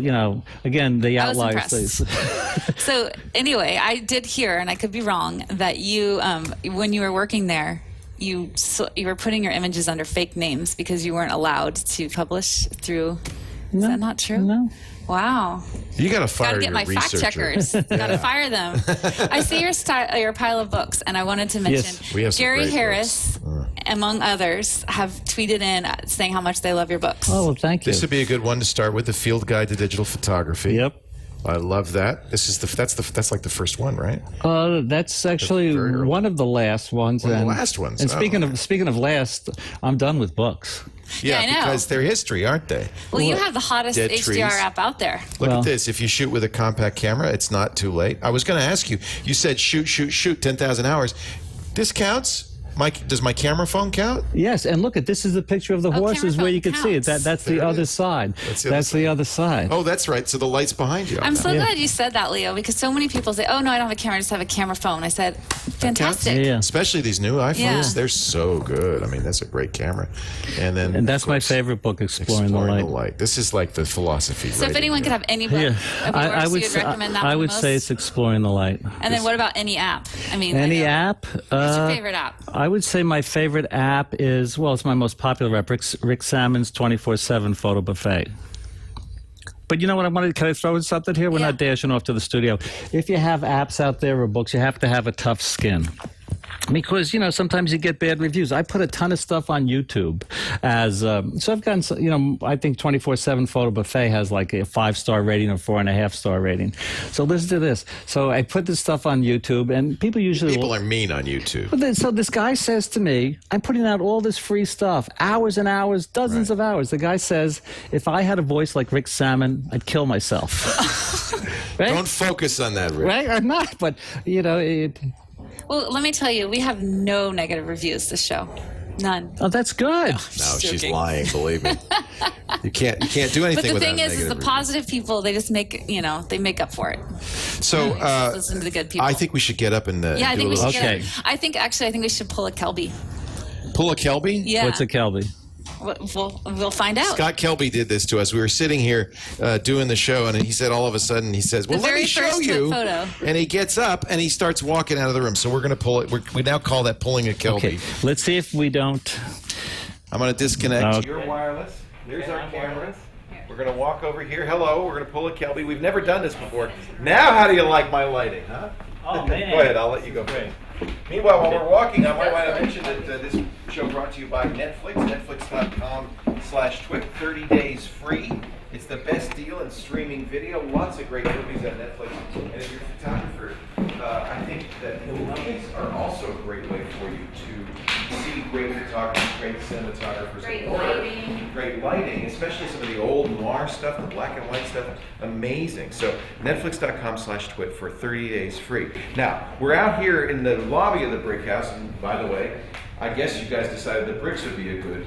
again, the outliers. I was impressed. So anyway, I did hear, and I could be wrong, that you, when you were working there, you were putting your images under fake names because you weren't allowed to publish through. Is that not true? No. Wow. You got to fire your Gotta get my researcher. fact checkers. Gotta fire them. I see your pile of books, and I wanted to mention we have some Gary great Harris, among others, have tweeted in saying how much they love your books. Oh, well, thank you. This would be a good one to start with, the Field Guide to Digital Photography. Yep. I love that. That's like the first one, right? That's actually one of the last ones. One of the last ones. And speaking of last, I'm done with books. Yeah, I know. because they're history, aren't they? Well, you have the hottest Dead HDR trees. app out there. Look at this. If you shoot with a compact camera, it's not too late. I was going to ask you. You said shoot, 10,000 hours. This counts? Does my camera phone count? Yes, and look at this is the picture of the horses where you can see it. That's the other side. That's the other side. Oh, that's right. So the light's behind you. I'm so glad you said that, Leo, because so many people say, "Oh no, I don't have a camera. I just have a camera phone." I said, "Fantastic." Yeah. Especially these new iPhones. Yeah. They're so good. I mean, that's a great camera. And that's my favorite book, Exploring the Light. This is like the philosophy. So if anyone could have any book of yours, you would recommend that one I would the most? say it's Exploring the Light. And then what about any app? I mean, any app? What's your favorite app? I would say my favorite app is, it's my most popular app, Rick Sammon's 24/7 Photo Buffet. But you know what I wanted? Can I throw in something here? We're not dashing off to the studio. If you have apps out there or books, you have to have a tough skin. Because, sometimes you get bad reviews. I put a ton of stuff on YouTube as, so I've gotten, I think 24/7 Photo Buffet has like a 5-star rating or 4.5-star rating. So listen to this. So I put this stuff on YouTube, and people are mean on YouTube. But so this guy says to me, I'm putting out all this free stuff, hours and hours, dozens of hours. The guy says, if I had a voice like Rick Sammon, I'd kill myself. Right? Don't focus on that, Rick. Right? I'm not, but, Well, let me tell you, we have no negative reviews this show. None. Oh, that's good. No, she's lying, believe me. You can't do anything without But the thing is the review. positive people, they just make, they make up for it. So, listen to the good people. I think we should get up and I think we should Okay. get up. I think we should pull a Kelby. Pull a Kelby? Yeah. What's a Kelby? We'll find out. Scott Kelby did this to us. We were sitting here doing the show, and he said all of a sudden, he says, well, let me show you. Photo. And he gets up, and he starts walking out of the room. So we're going to pull it. We now call that pulling a Kelby. Okay, let's see if we don't. I'm going to disconnect. Okay. You're wireless. Here's our camera. We're going to walk over here. Hello. We're going to pull a Kelby. We've never done this before. Now, how do you like my lighting, huh? Oh, man. Go ahead. I'll let you go. Great. Meanwhile, while we're walking, I might want to mention that this show brought to you by Netflix, netflix.com/twit, 30 days free. It's the best deal in streaming video. Lots of great movies on Netflix. And if you're a photographer, I think that movies are also a great way for you to see great photographers, great cinematographers. Great lighting, especially some of the old noir stuff, the black and white stuff. Amazing. So netflix.com/twit for 30 days free. Now, we're out here in the lobby of the Brick House, and by the way, I guess you guys decided the bricks would be a good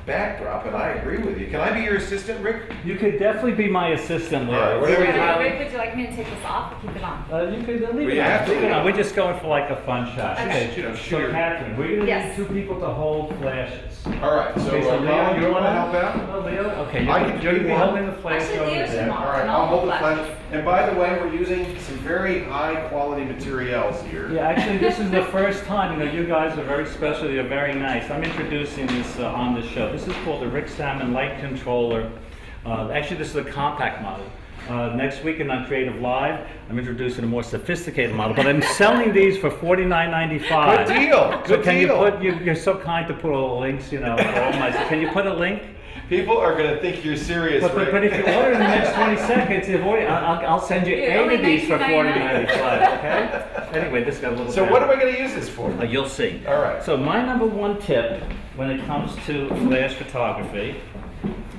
backdrop, and I agree with you. Can I be your assistant, Rick? You could definitely be my assistant, Larry. All right, whatever you do. Rick, would you like me to take this off or keep it on? You could leave Well, it you have to leave it on. We're just going for like a fun shot. Okay. Sure. So, Catherine, we're going to Yes. need 2 people to hold flashes. All right, so Okay, so Leo, you want to help out? Oh, Leo? Okay, I can you're do be one. holding the flash Actually, over Leo should there. hold. All right, I'll hold the flash. And by the way, we're using some very high quality materials here. Yeah, actually, this is the first time. You guys are very special. You're very nice. I'm introducing this on the show. This This is called the Rick Sammon light controller. Actually, this is a compact model. Next weekend on CreativeLive, I'm introducing a more sophisticated model, but I'm selling these for $49.95. Good deal. So can you put? You're so kind to put all the links, you know. Can you put a link? People are going to think you're serious, But if you order in the next 20 seconds, I'll send you 8 of these for $40.95. Okay. Anyway, this got a little. So what am I going to use this for? You'll see. All right. So my number one tip when it comes to flash photography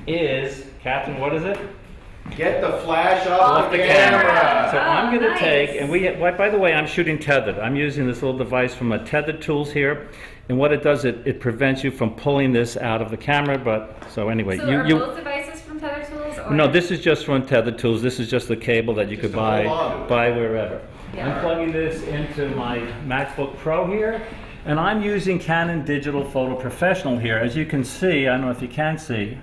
is, Captain, what is it? Get the flash off the camera. So I'm going to nice. take, and by the way, I'm shooting tethered. I'm using this little device from a Tethered Tools here, and what it does, it prevents you from pulling this out of the camera. But so anyway, So are both devices from Tether Tools? Or? no, this is just from Tethered Tools. This is just the cable that you could buy wherever. Yeah. I'm plugging this into my MacBook Pro here, and I'm using Canon Digital Photo Professional here. As you can see, I don't know if you can see.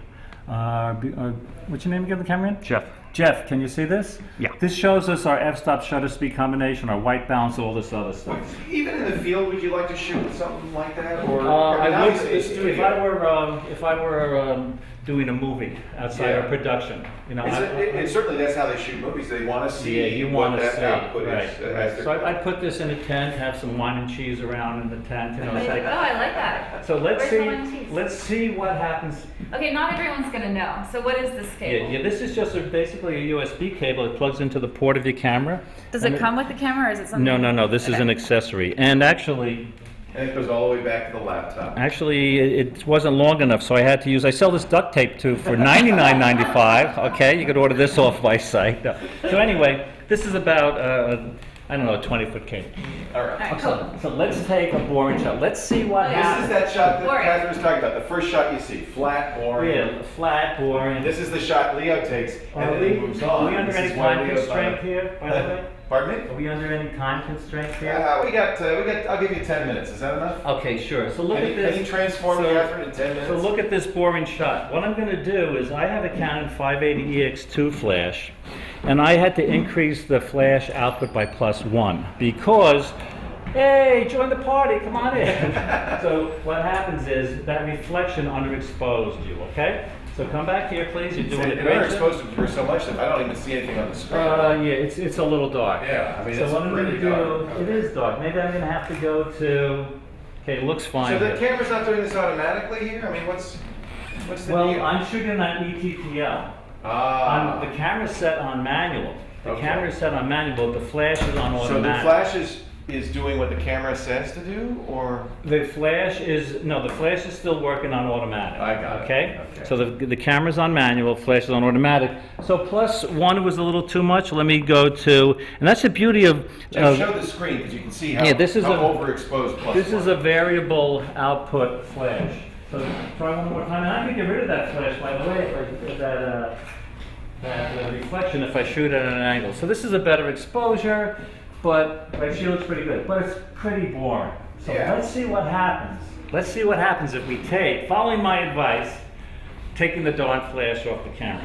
What's your name again, the cameraman? Jeff. Jeff, can you see this? Yeah. This shows us our f-stop shutter speed combination, our white balance, all this other stuff. Even in the field, would you like to shoot with something like that? Or I would, obviously it's if studio. I were doing a movie outside of production, you know. And certainly that's how they shoot movies. They want to see you what want to that see, output right? is. Right. So I'd put this in a tent, have some wine and cheese around in the tent, you know. It's Oh, like, I like that. so let's Where's the wine and see. cheese? Let's see what happens. Okay, not everyone's gonna know. So what is this cable? Yeah, this is just basically a USB cable. It plugs into the port of your camera. Does it come with the camera, or is it something? No. This is an accessory, and actually. And it goes all the way back to the laptop. Actually, it wasn't long enough, so I had to use. I sell this duct tape too for $99.95. Okay, you could order this off my site. So anyway, this is about I don't know, a 20-foot cable. All right. So let's take a boring shot. Let's see what This happens. is that shot that Boring. Catherine was talking about. The first shot you see, flat, boring. Yeah, flat, boring. This is the shot Leo takes, and then he moves on. Are we under This any is why time Leo's constraint on. here, by the way? Pardon me? Are we under any time constraint here? We got. I'll give you 10 minutes. Is that enough? Okay, sure. So look at this. Can you transform Catherine in 10 minutes? So look at this boring shot. What I'm going to do is I have a Canon 580EX2 flash, and I had to increase the flash output by +1 because, hey, join the party, come on in. So what happens is that reflection underexposed you, okay? So come back here, please. You're doing a great job. Underexposed to so much that I don't even see anything on the screen. Yeah, it's a little dark. Yeah, I mean, so it's what I'm going to really do, dark. it is dark. Maybe I'm going to have to go to, okay, it looks fine. So the here. camera's not doing this automatically here? I mean, what's the Well, deal? I'm shooting on ETTL. The camera's set on manual. The Okay. camera's set on manual, but the flash is on So automatic. the flash is doing what the camera says to do, or? The flash is still working on automatic. I got it. Okay? Okay. So the camera's on manual, flash is on automatic. So +1 was a little too much. Let me go to, and that's the beauty of. Jeff, show the screen because you can see how, Yeah, this is how a- overexposed +1. This is a variable output flash. So try one more time, and I can get rid of that flash, by the way, if that reflection if I shoot at an angle. So this is a better exposure, but she looks pretty good. But it's pretty boring. So Yeah. let's see what happens. Let's see what happens if we take, following my advice, taking the darn flash off the camera.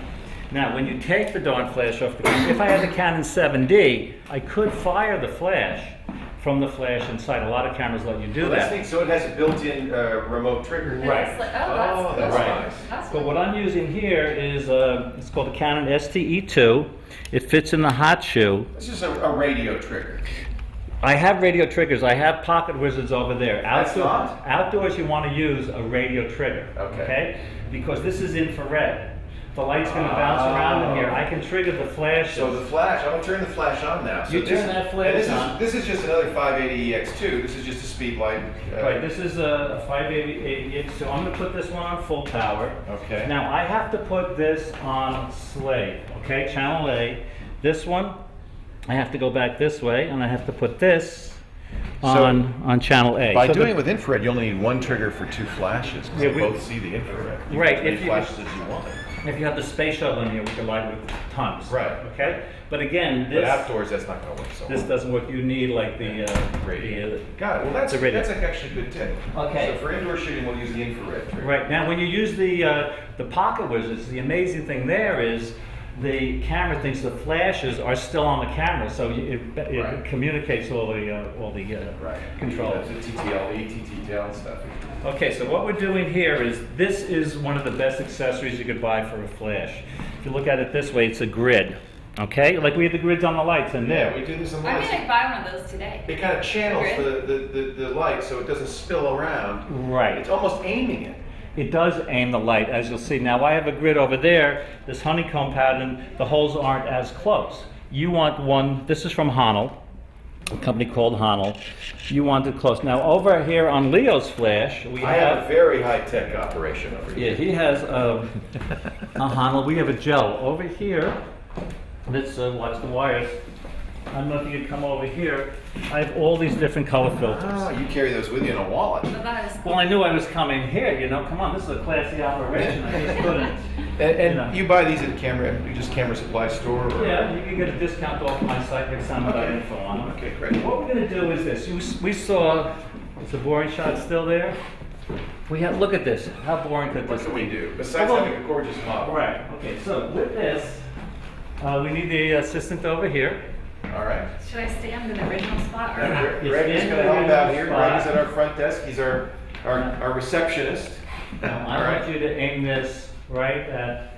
Now, when you take the darn flash off the camera, if I had the Canon 7D, I could fire the flash from the flash inside. A lot of cameras let you do That's that. neat. So it has a built-in remote trigger. Right. It's like, that's Right. nice. That's But what I'm using here is, it's called the Canon STE2. It fits in the hot shoe. This is a radio trigger. I have radio triggers. I have pocket wizards over there. That's not? Outdoors, you want to use a radio trigger. Okay. Because this is infrared. The light's going to bounce around in here. I can trigger the flashes. So the flash, I'm going to turn the flash on now. So You turn that flash and on. This is just another 580EX2. This is just a speed light. Right, this is a 580, so I'm going to put this one on full power. Okay. Now I have to put this on slave, okay, channel A. This one, I have to go back this way, and I have to put this on channel A. By So doing the- it with infrared, you only need one trigger for two flashes because Yeah, they we- both see the infrared. You Right, can put as if many you- flashes as you want. If you have the space shuttle in here, we can light with tons. Right. Okay? But again, But this outdoors, that's not going to work so this well. doesn't work. You need like the Radio. Got it. Well, that's the radio. actually a good tip. Okay. So for indoor shooting, we'll use the infrared trigger. Right, now when you use the pocket wizards, the amazing thing there is the camera thinks the flashes are still on the camera, so it Right. communicates all the Right. controls. That's the TTL, ATTL and stuff. Okay, so what we're doing here is, this is one of the best accessories you could buy for a flash. If you look at it this way, it's a grid. Okay, like we have the grids on the lights in there. Yeah, we do this on the I'm lights. gonna buy one of those today. It kind of channels the light so it doesn't spill around. Right. It's almost aiming it. It does aim the light, as you'll see. Now I have a grid over there, this honeycomb pattern, the holes aren't as close. You want one, this is from Honnold, a company called Honnold. You want it close. Now over here on Leo's flash, we I have a very high-tech operation over here. yeah, he has a Honnold. We have a gel over here. Let's watch the wires. I don't know if you could come over here. I have all these different color filters. Oh, you carry those with you in a wallet. So that is Well, I knew I was coming here, you know. Come on, this is a classy operation. I just couldn't. And you buy these at Camera Supply Store? Or? Yeah, you can get a discount off my site, Rick Sammon info on them. Okay, great. What we're going to do is this. We saw, is the boring shot still there? We have, look at this. How boring could What this can we be? do, besides Well, having a gorgeous model? Right, okay, so with this, we need the assistant over here. All right. Should I stand in the original spot or And not? Greg is in going to the help out here. spot. Greg is at our front desk. He's our receptionist. Now, I want you to aim this right at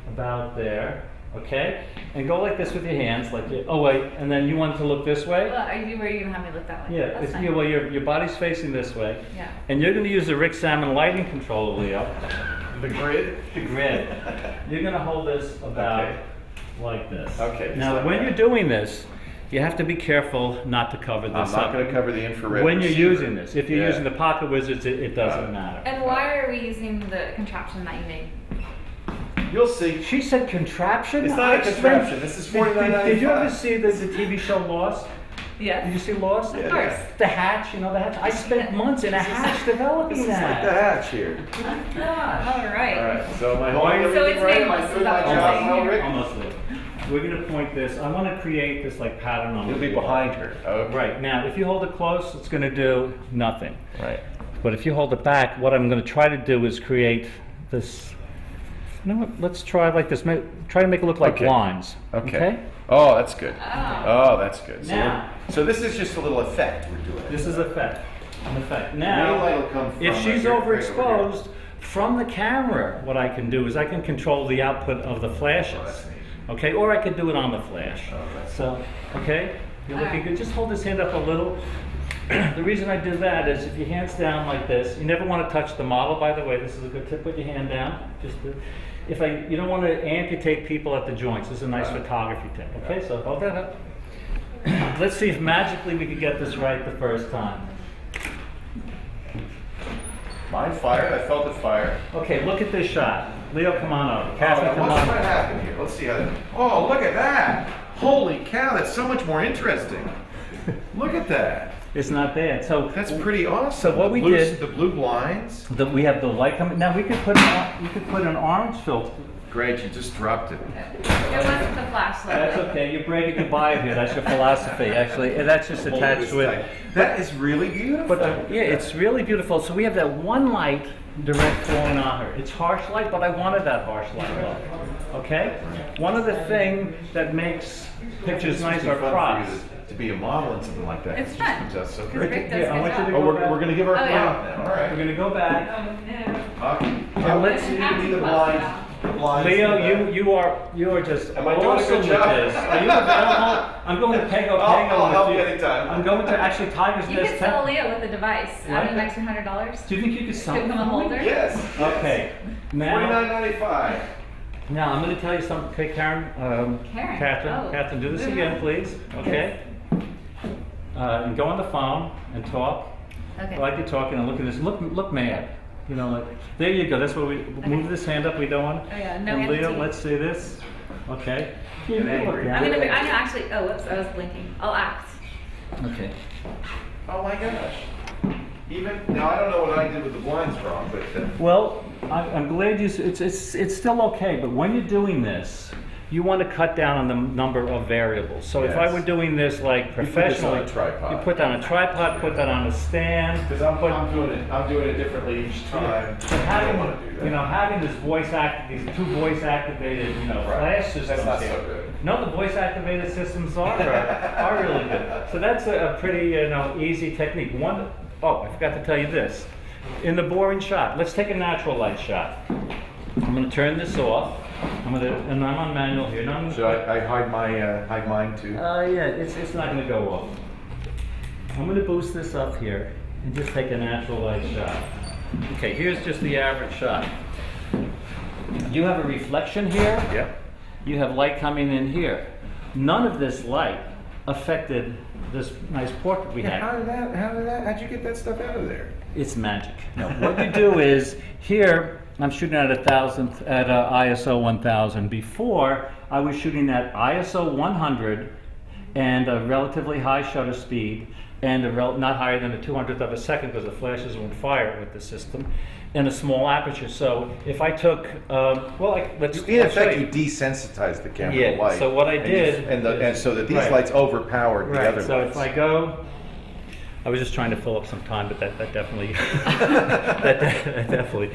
about there, okay? And go like this with your hands, like you, oh wait, and then you want it to look this way? Well, were you gonna have me look that way? Yeah, That's it's, fine. yeah, well, your body's facing this way. Yeah. And you're going to use the Rick Sammon lighting controller, Leo. The grid. The grid. You're going to hold this about Okay. like this. Okay, just Now, like when that. you're doing this, you have to be careful not to cover this I'm not up. going to cover the infrared. When you're receiver. using this. If you're Yeah. using the Pocket Wizards, it doesn't matter. And why are we using the contraption that you made? You'll see. She said contraption? It's not a I spent- contraption. This is $49.95. Did you ever see the TV show Lost? Did you Yes. see Lost? Of course. The hatch, you know the hatch? I spent months in a hatch developing It's like that. the hatch here. All right. All right. So am I Why- holding So everything it's right? Am I nameless, doing is my that what job you're well, saying Rick? Almost there. We're going to point this. I want to create this like pattern on You'll the be wall. behind her. Okay. Right. Now, if you hold it close, it's going to do nothing. Right. But if you hold it back, what I'm going to try to do is create this. You know what? Let's try like this. Try to make it look like Okay. lines. Okay. Oh, that's good. Oh. Oh, that's good. So, Now- so this is just a little effect we're doing. This is effect. An effect. Main light Now, will come from if she's right here, right over overexposed, from the camera, what I can do is I can control the output of the Oh, flashes. that's neat. Okay, or I could do it on the flash. Oh, that's So, okay, you're looking Alright. good. Just hold this hand up a little. The reason I do that is if your hand's down like this, you never want to touch the model, by the way. This is a good tip. Put your hand down. You don't want to amputate people at the joints. This is a nice photography tip. Okay, so hold that up. Let's see if magically we could get this right the first time. Mine fired. I felt it fire. Okay, look at this shot. Leo, come on over. Catherine, Oh, come what's on. going to happen here? Let's see how that. Oh, look at that! Holy cow! That's so much more interesting. Look at that. It's not bad. So That's pretty awesome. So what The we blue- did- the blue blinds. we have the light coming. Now we could put an orange filter. Great, you just dropped it. It wasn't the flashlight. That's okay. You're breaking goodbye here. That's your philosophy, actually. And that's just attached to it. That is really beautiful. But yeah, it's really beautiful. So we have that one light direct flowing on her. It's harsh light, but I wanted that harsh light look. Okay? One of the things that makes pictures nice are props. To be a model and something like that. It's just fun. comes out so Because great. Rick does Yeah, I good want you to job. Oh, go back. we're going to give our Oh, prop yeah. now. All We're right. going to go back. Oh, no. Let's see Act the close blinds. now. The blinds. Leo, you are just Am I doing a good awesome with job? this. Are you available? I'm going to Pago I'll help with you you. anytime. I'm going to actually Tiger's You Nest. could sell Leo with the device. What? Add an extra $100. Do you think you could sell Give it? him a holder. Yes. Okay. Now, $49.95. now I'm going to tell you something. Okay, Karen. Karen. Catherine. Oh. Catherine, do this Yeah. again, please. Okay. And go on the phone and talk. Okay. Like you're talking and look at this. Look mad. You know, like there you go. That's what we move this hand up. We don't want. Oh, yeah, no And Leo, entity. let's see this. Okay. You And look angry. down. I'm actually, oh, whoops, I was blinking. I'll act. Okay. Oh my gosh. Even now, I don't know what I did with the blinds wrong, but Well, I'm glad you. It's still okay, but when you're doing this, you want to cut down on the number of variables. So if I Yes. were doing this like put this professionally, on a tripod. you put that on a tripod, put that on a stand. because I'm doing it differently each time. But I don't having, want to do that. you know, having these two voice activated, Right. flash systems That's not here. so good. No, the voice activated systems are really good. So that's a pretty, easy technique. Oh, I forgot to tell you this. In the boring shot, let's take a natural light shot. I'm going to turn this off. And I'm on manual here. Should I hide mine too? Yeah, it's not going to go off. I'm going to boost this up here and just take a natural light shot. Okay, here's just the average shot. You have a reflection here. Yep. You have light coming in here. None of this light affected this nice portrait we had. How'd you get that stuff out of there? It's magic. No, what you do is here I'm shooting at ISO 1000. Before I was shooting at ISO 100 and a relatively high shutter speed and not higher than a 200th of a second because the flashes won't fire with the system, and a small aperture. So if I took, In effect, you desensitized the camera to light. So what I did, and so that these lights overpowered the other so lights. if I go, I was just trying to fill up some time, but that definitely that definitely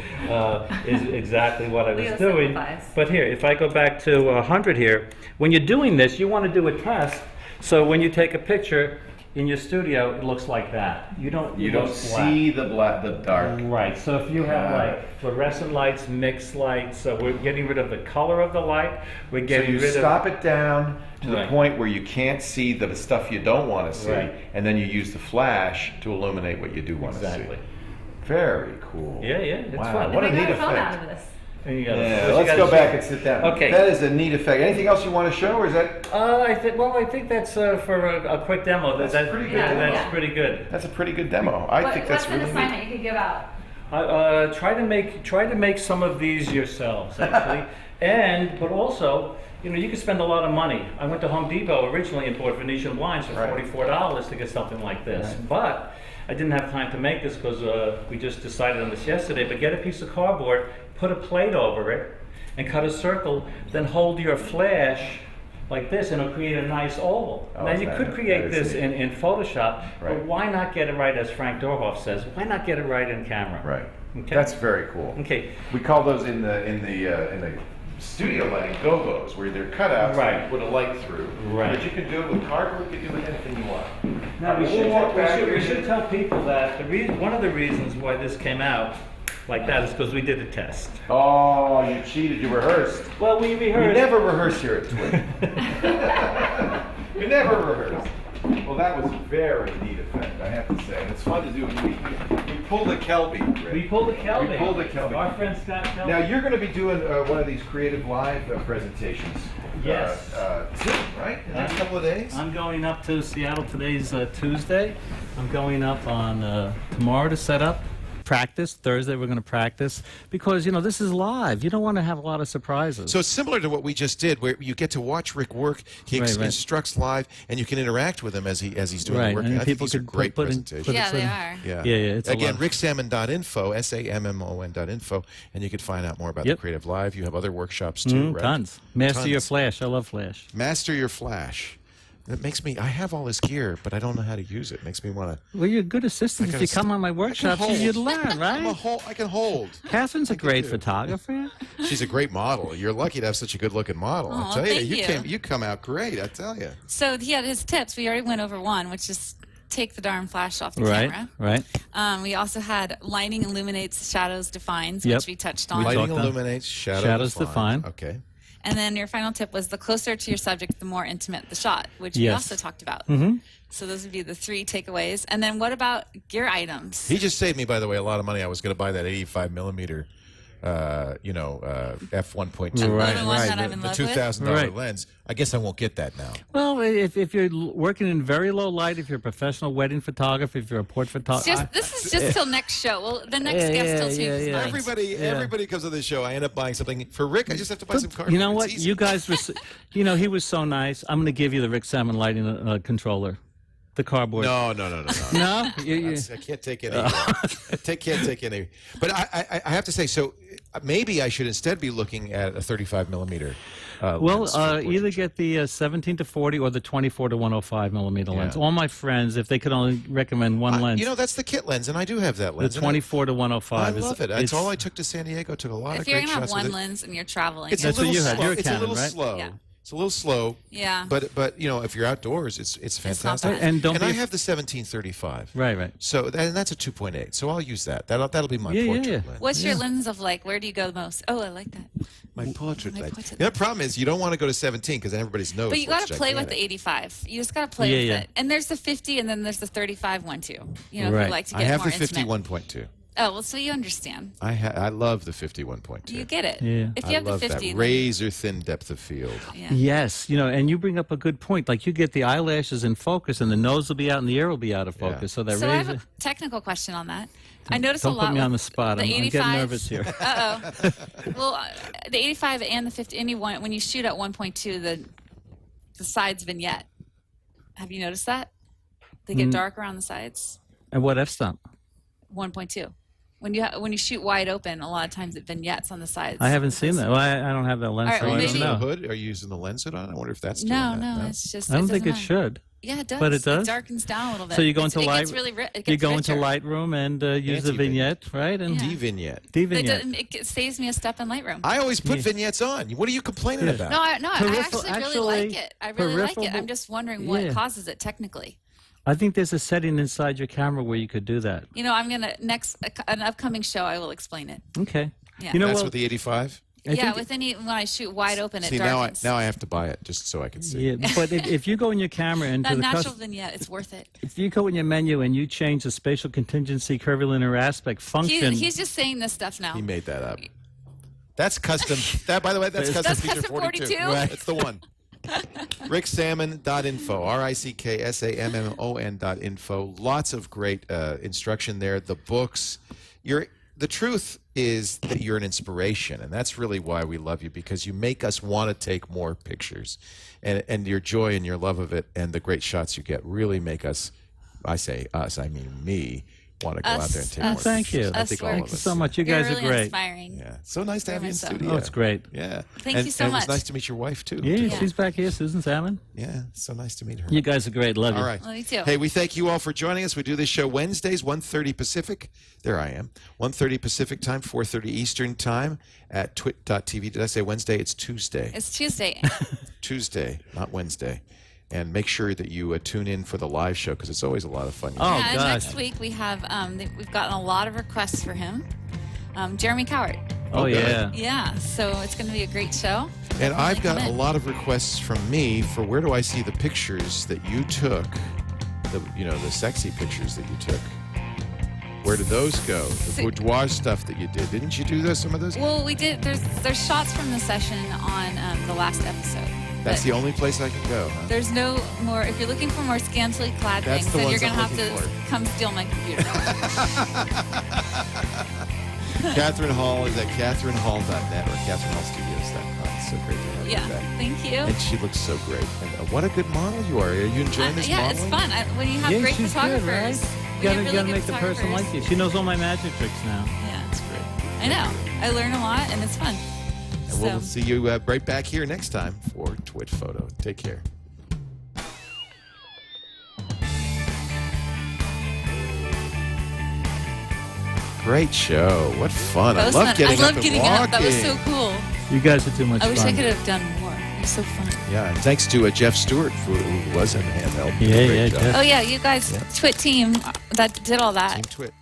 is exactly what I was Leo doing. simplifies. But here, if I go back to 100 here, when you're doing this, you want to do a test. So when you take a picture in your studio, it looks like that. You don't see the dark. Right. So if you have like fluorescent lights, mixed lights, so we're getting rid of the color of the light. We're getting rid of. Stop it down to the point where you can't see the stuff you don't want to see, and then you use the flash to illuminate what you do want to see. Exactly. Very cool. Yeah, it's Wow, fun. what a Make neat a phone out effect. of this. And you Let's go back and sit down. Okay. That is a neat effect. Anything else you want to show, or is that? I think that's for a quick demo. That's pretty good. That's pretty good. That's a pretty good demo. I think that's What's really an neat. assignment you could give out? Try to make some of these yourselves, actually, but also, you can spend a lot of money. I went to Home Depot originally and bought Venetian blinds for $44 to get something like this, but I didn't have time to make this because we just decided on this yesterday. But get a piece of cardboard, put a plate over it, and cut a circle. Then hold your flash like this, and it'll create a nice oval. Now you could create this in Photoshop, but why not get it right, as Frank Dorhoff says? Why not get it right in camera? Right. Okay. That's very cool. Okay. We call those in the studio lighting go-gos, where they're cutouts and you put a light through. Right. But you can do it with cardboard. You can do it with anything you want. Now we should tell people that one of the reasons why this came out like that is because we did a test. Oh, you cheated. You rehearsed. Well, we rehearsed. We never rehearse here at TWiT. We never rehearse. Well, that was a very neat effect, I have to say. And it's fun to do. We pulled a Kelby, Rick. We pulled a Kelby. We pulled a Kelby. Our friend Scott Kelby. Now, you're going to be doing one of these CreativeLive presentations. Yes. Soon, right? In the next couple of days? I'm going up to Seattle. Today's Tuesday. I'm going up on tomorrow to set up. Practice. Thursday we're going to practice because this is live. You don't want to have a lot of surprises. So it's similar to what we just did, where you get to watch Rick work. He instructs live, and you can interact with him as he's doing the work. And I think these are great presentations. Yeah, they are. Yeah. It's again, ricksammon.info, SAMMON.info, and you can find out more about the CreativeLive. You have other workshops too, right? Tons. Master your flash. I love flash. Master your flash. It makes me. I have all this gear, but I don't know how to use it. It makes me want to. Well, you're a good assistant. If you come on my workshops, you'd learn, right? I can hold. Catherine's a great photographer. She's a great model. You're lucky to have such a good-looking model. Aw, I tell you, thank you come out great. I tell you. So he had his tips. We already went over one, which is take the darn flash off the camera. Right. We also had lighting illuminates, shadows defines, which we touched on. Lighting illuminates, shadows define. Okay. And then your final tip was the closer to your subject, the more intimate the shot, which we also talked about. So those would be the 3 takeaways. And then what about gear items? He just saved me, by the way, a lot of money. I was going to buy that 85 millimeter, f1.2. The one that I'm in the love with? $2,000 lens. I guess I won't get that now. Well, if you're working in very low light, if you're a professional wedding photographer, if you're a port photographer. This is just till next show. Well, the next guest till changes minds. Everybody comes to the show. I end up buying something. For Rick, I just have to buy some cardboard. You know what? You guys were, he was so nice. I'm going to give you the Rick Sammon lighting controller. The cardboard. No. No? I can't take any. Can't take any. But I have to say, so maybe I should instead be looking at a 35 millimeter. Lens either get the 17 to 40 or the 24 to 105 millimeter lens. All my friends, if they could only recommend one lens. That's the kit lens, and I do have that lens. The 24 to 105. I love it. That's all I took to San Diego. Took a lot of great shots. If you're going to have one lens and you're traveling. That's what you had. You're a It's a Canon, little right? slow. Yeah. It's a little slow. Yeah. But you know, if you're outdoors, it's not fantastic. bad. And don't I be have the 1735. right. So and that's a 2.8. So I'll use that. That'll be my portrait lens. What's your lens of like? Where do you go the most? Oh, I like that. My portrait My lens. portrait The problem is you don't want to go to 17 because then everybody's knows. But you got to play with the gigantic. 85. You just got to play with it. And there's the 50, and then there's the 35 one too. You know, if Right. you like to I get have more the intimate. 51.2. Oh, well, so you understand. I love the 51.2. You get it. Yeah. If you I have love the 50, that then- razor thin depth of field. yeah. Yes, you know, and you bring up a good point. Like you get the eyelashes in focus, and the nose will be out, and the ear will be out of focus. So that So I razor. have a technical question on that. I noticed Don't a lot. put me on the with spot. The I'm 85, getting nervous here. Well, the 85 and the 50. Anyone when you shoot at 1.2, the sides vignette. Have you noticed that? They get dark around the sides. And what f-stop? 1.2. When you shoot wide open, a lot of times it vignettes on the sides. I haven't seen that. Well, I don't have that lens, All right, so well, I Are you don't using the know. hood? Are you using the lens hood on? I wonder if that's doing No, that. no, it's just. I don't think it doesn't should. Yeah, it does. But it does? It darkens down a little bit. So you go into It light. gets really it you gets go into richer. Lightroom and use the Anti-vignette. vignette, right? And Yeah. D-vignette. D-vignette. It saves me a step in Lightroom. I always put vignettes on. What are you complaining about? No, I Peripheral- actually really like it. I really like it. peripheral- I'm just wondering what Yeah. causes it technically. I think there's a setting inside your camera where you could do that. You know, I'm gonna an upcoming show. I will explain it. Okay. Yeah. You know That's what? with the 85? Yeah, when I shoot wide open, See, it darkens. now I have to buy it just so I can see. Yeah, but if you go in your camera into that the natural vignette, it's worth it. if you go in your menu and you change the spatial contingency curvilinear aspect function, He's just saying this stuff now. He made that up. That's custom. By the way, that's custom That's feature custom 42. 42? Right. That's the one. ricksammon.info, ricksammon.info. Lots of great instruction there. The books. The truth is that you're an inspiration, and that's really why we love you, because you make us want to take more pictures, and your joy and your love of it and the great shots you get really make us. I say us, I mean me. Want to go out there and take more Thank pictures. you. I think all Thank of you us. so much. You You're guys really are great. inspiring. Yeah, so nice to have you in so. studio. Oh, it's great. Yeah. Thank you so and much. It was nice to meet your wife too. Yeah, she's back here, Susan Salmon. Yeah, so nice to meet her. You guys are great. Love you. All right. Love you too. Hey, we thank you all for joining us. We do this show Wednesdays, 1:30 Pacific. There I am. 1:30 Pacific time, 4:30 Eastern time at twit.tv. Did I say Wednesday? It's Tuesday. It's Tuesday. Tuesday, not Wednesday. And make sure that you tune in for the live show because it's always a lot of fun. Oh, yeah, and gosh. next week we have we've gotten a lot of requests for him. Jeremy Cowart. Oh, Okay. yeah. Yeah, so it's going to be a great show. And I've got come a in. lot of requests from me for where do I see the pictures that you took, the sexy pictures that you took. Where did those go? The boudoir stuff that you did. Didn't you do some of those? Well, we did. There's shots from the session on the last episode. That's But the only place I can go, huh? There's no more. If you're looking for more scantily clad That's things, the then you're ones gonna I'm have to looking for. come steal my computer. Catherine Hall is at catherinehall.net or catherinehallstudios.com. It's so great to have Yeah, you back. thank you. And she looks so great. And what a good model you are. Are you enjoying this Yeah, modeling? it's fun. When you have Yeah, great she's good, photographers. right? when You have gotta really good make the person like photographers. you. She knows all my magic tricks now. Yeah, That's great. I know. I learn a lot, and it's fun. And we'll see you right back here next time for TWiT Photo. Take care. Great show. What fun. I love getting up and getting walking. up. That was so cool. You guys are too much I wish fun. I could have done more. It was so fun. Yeah, and thanks to Jeff Stewart, who was in handheld. Did a Yeah, great yeah, job. Jeff. Oh yeah, you guys, TWiT team that did all that. Team TWiT.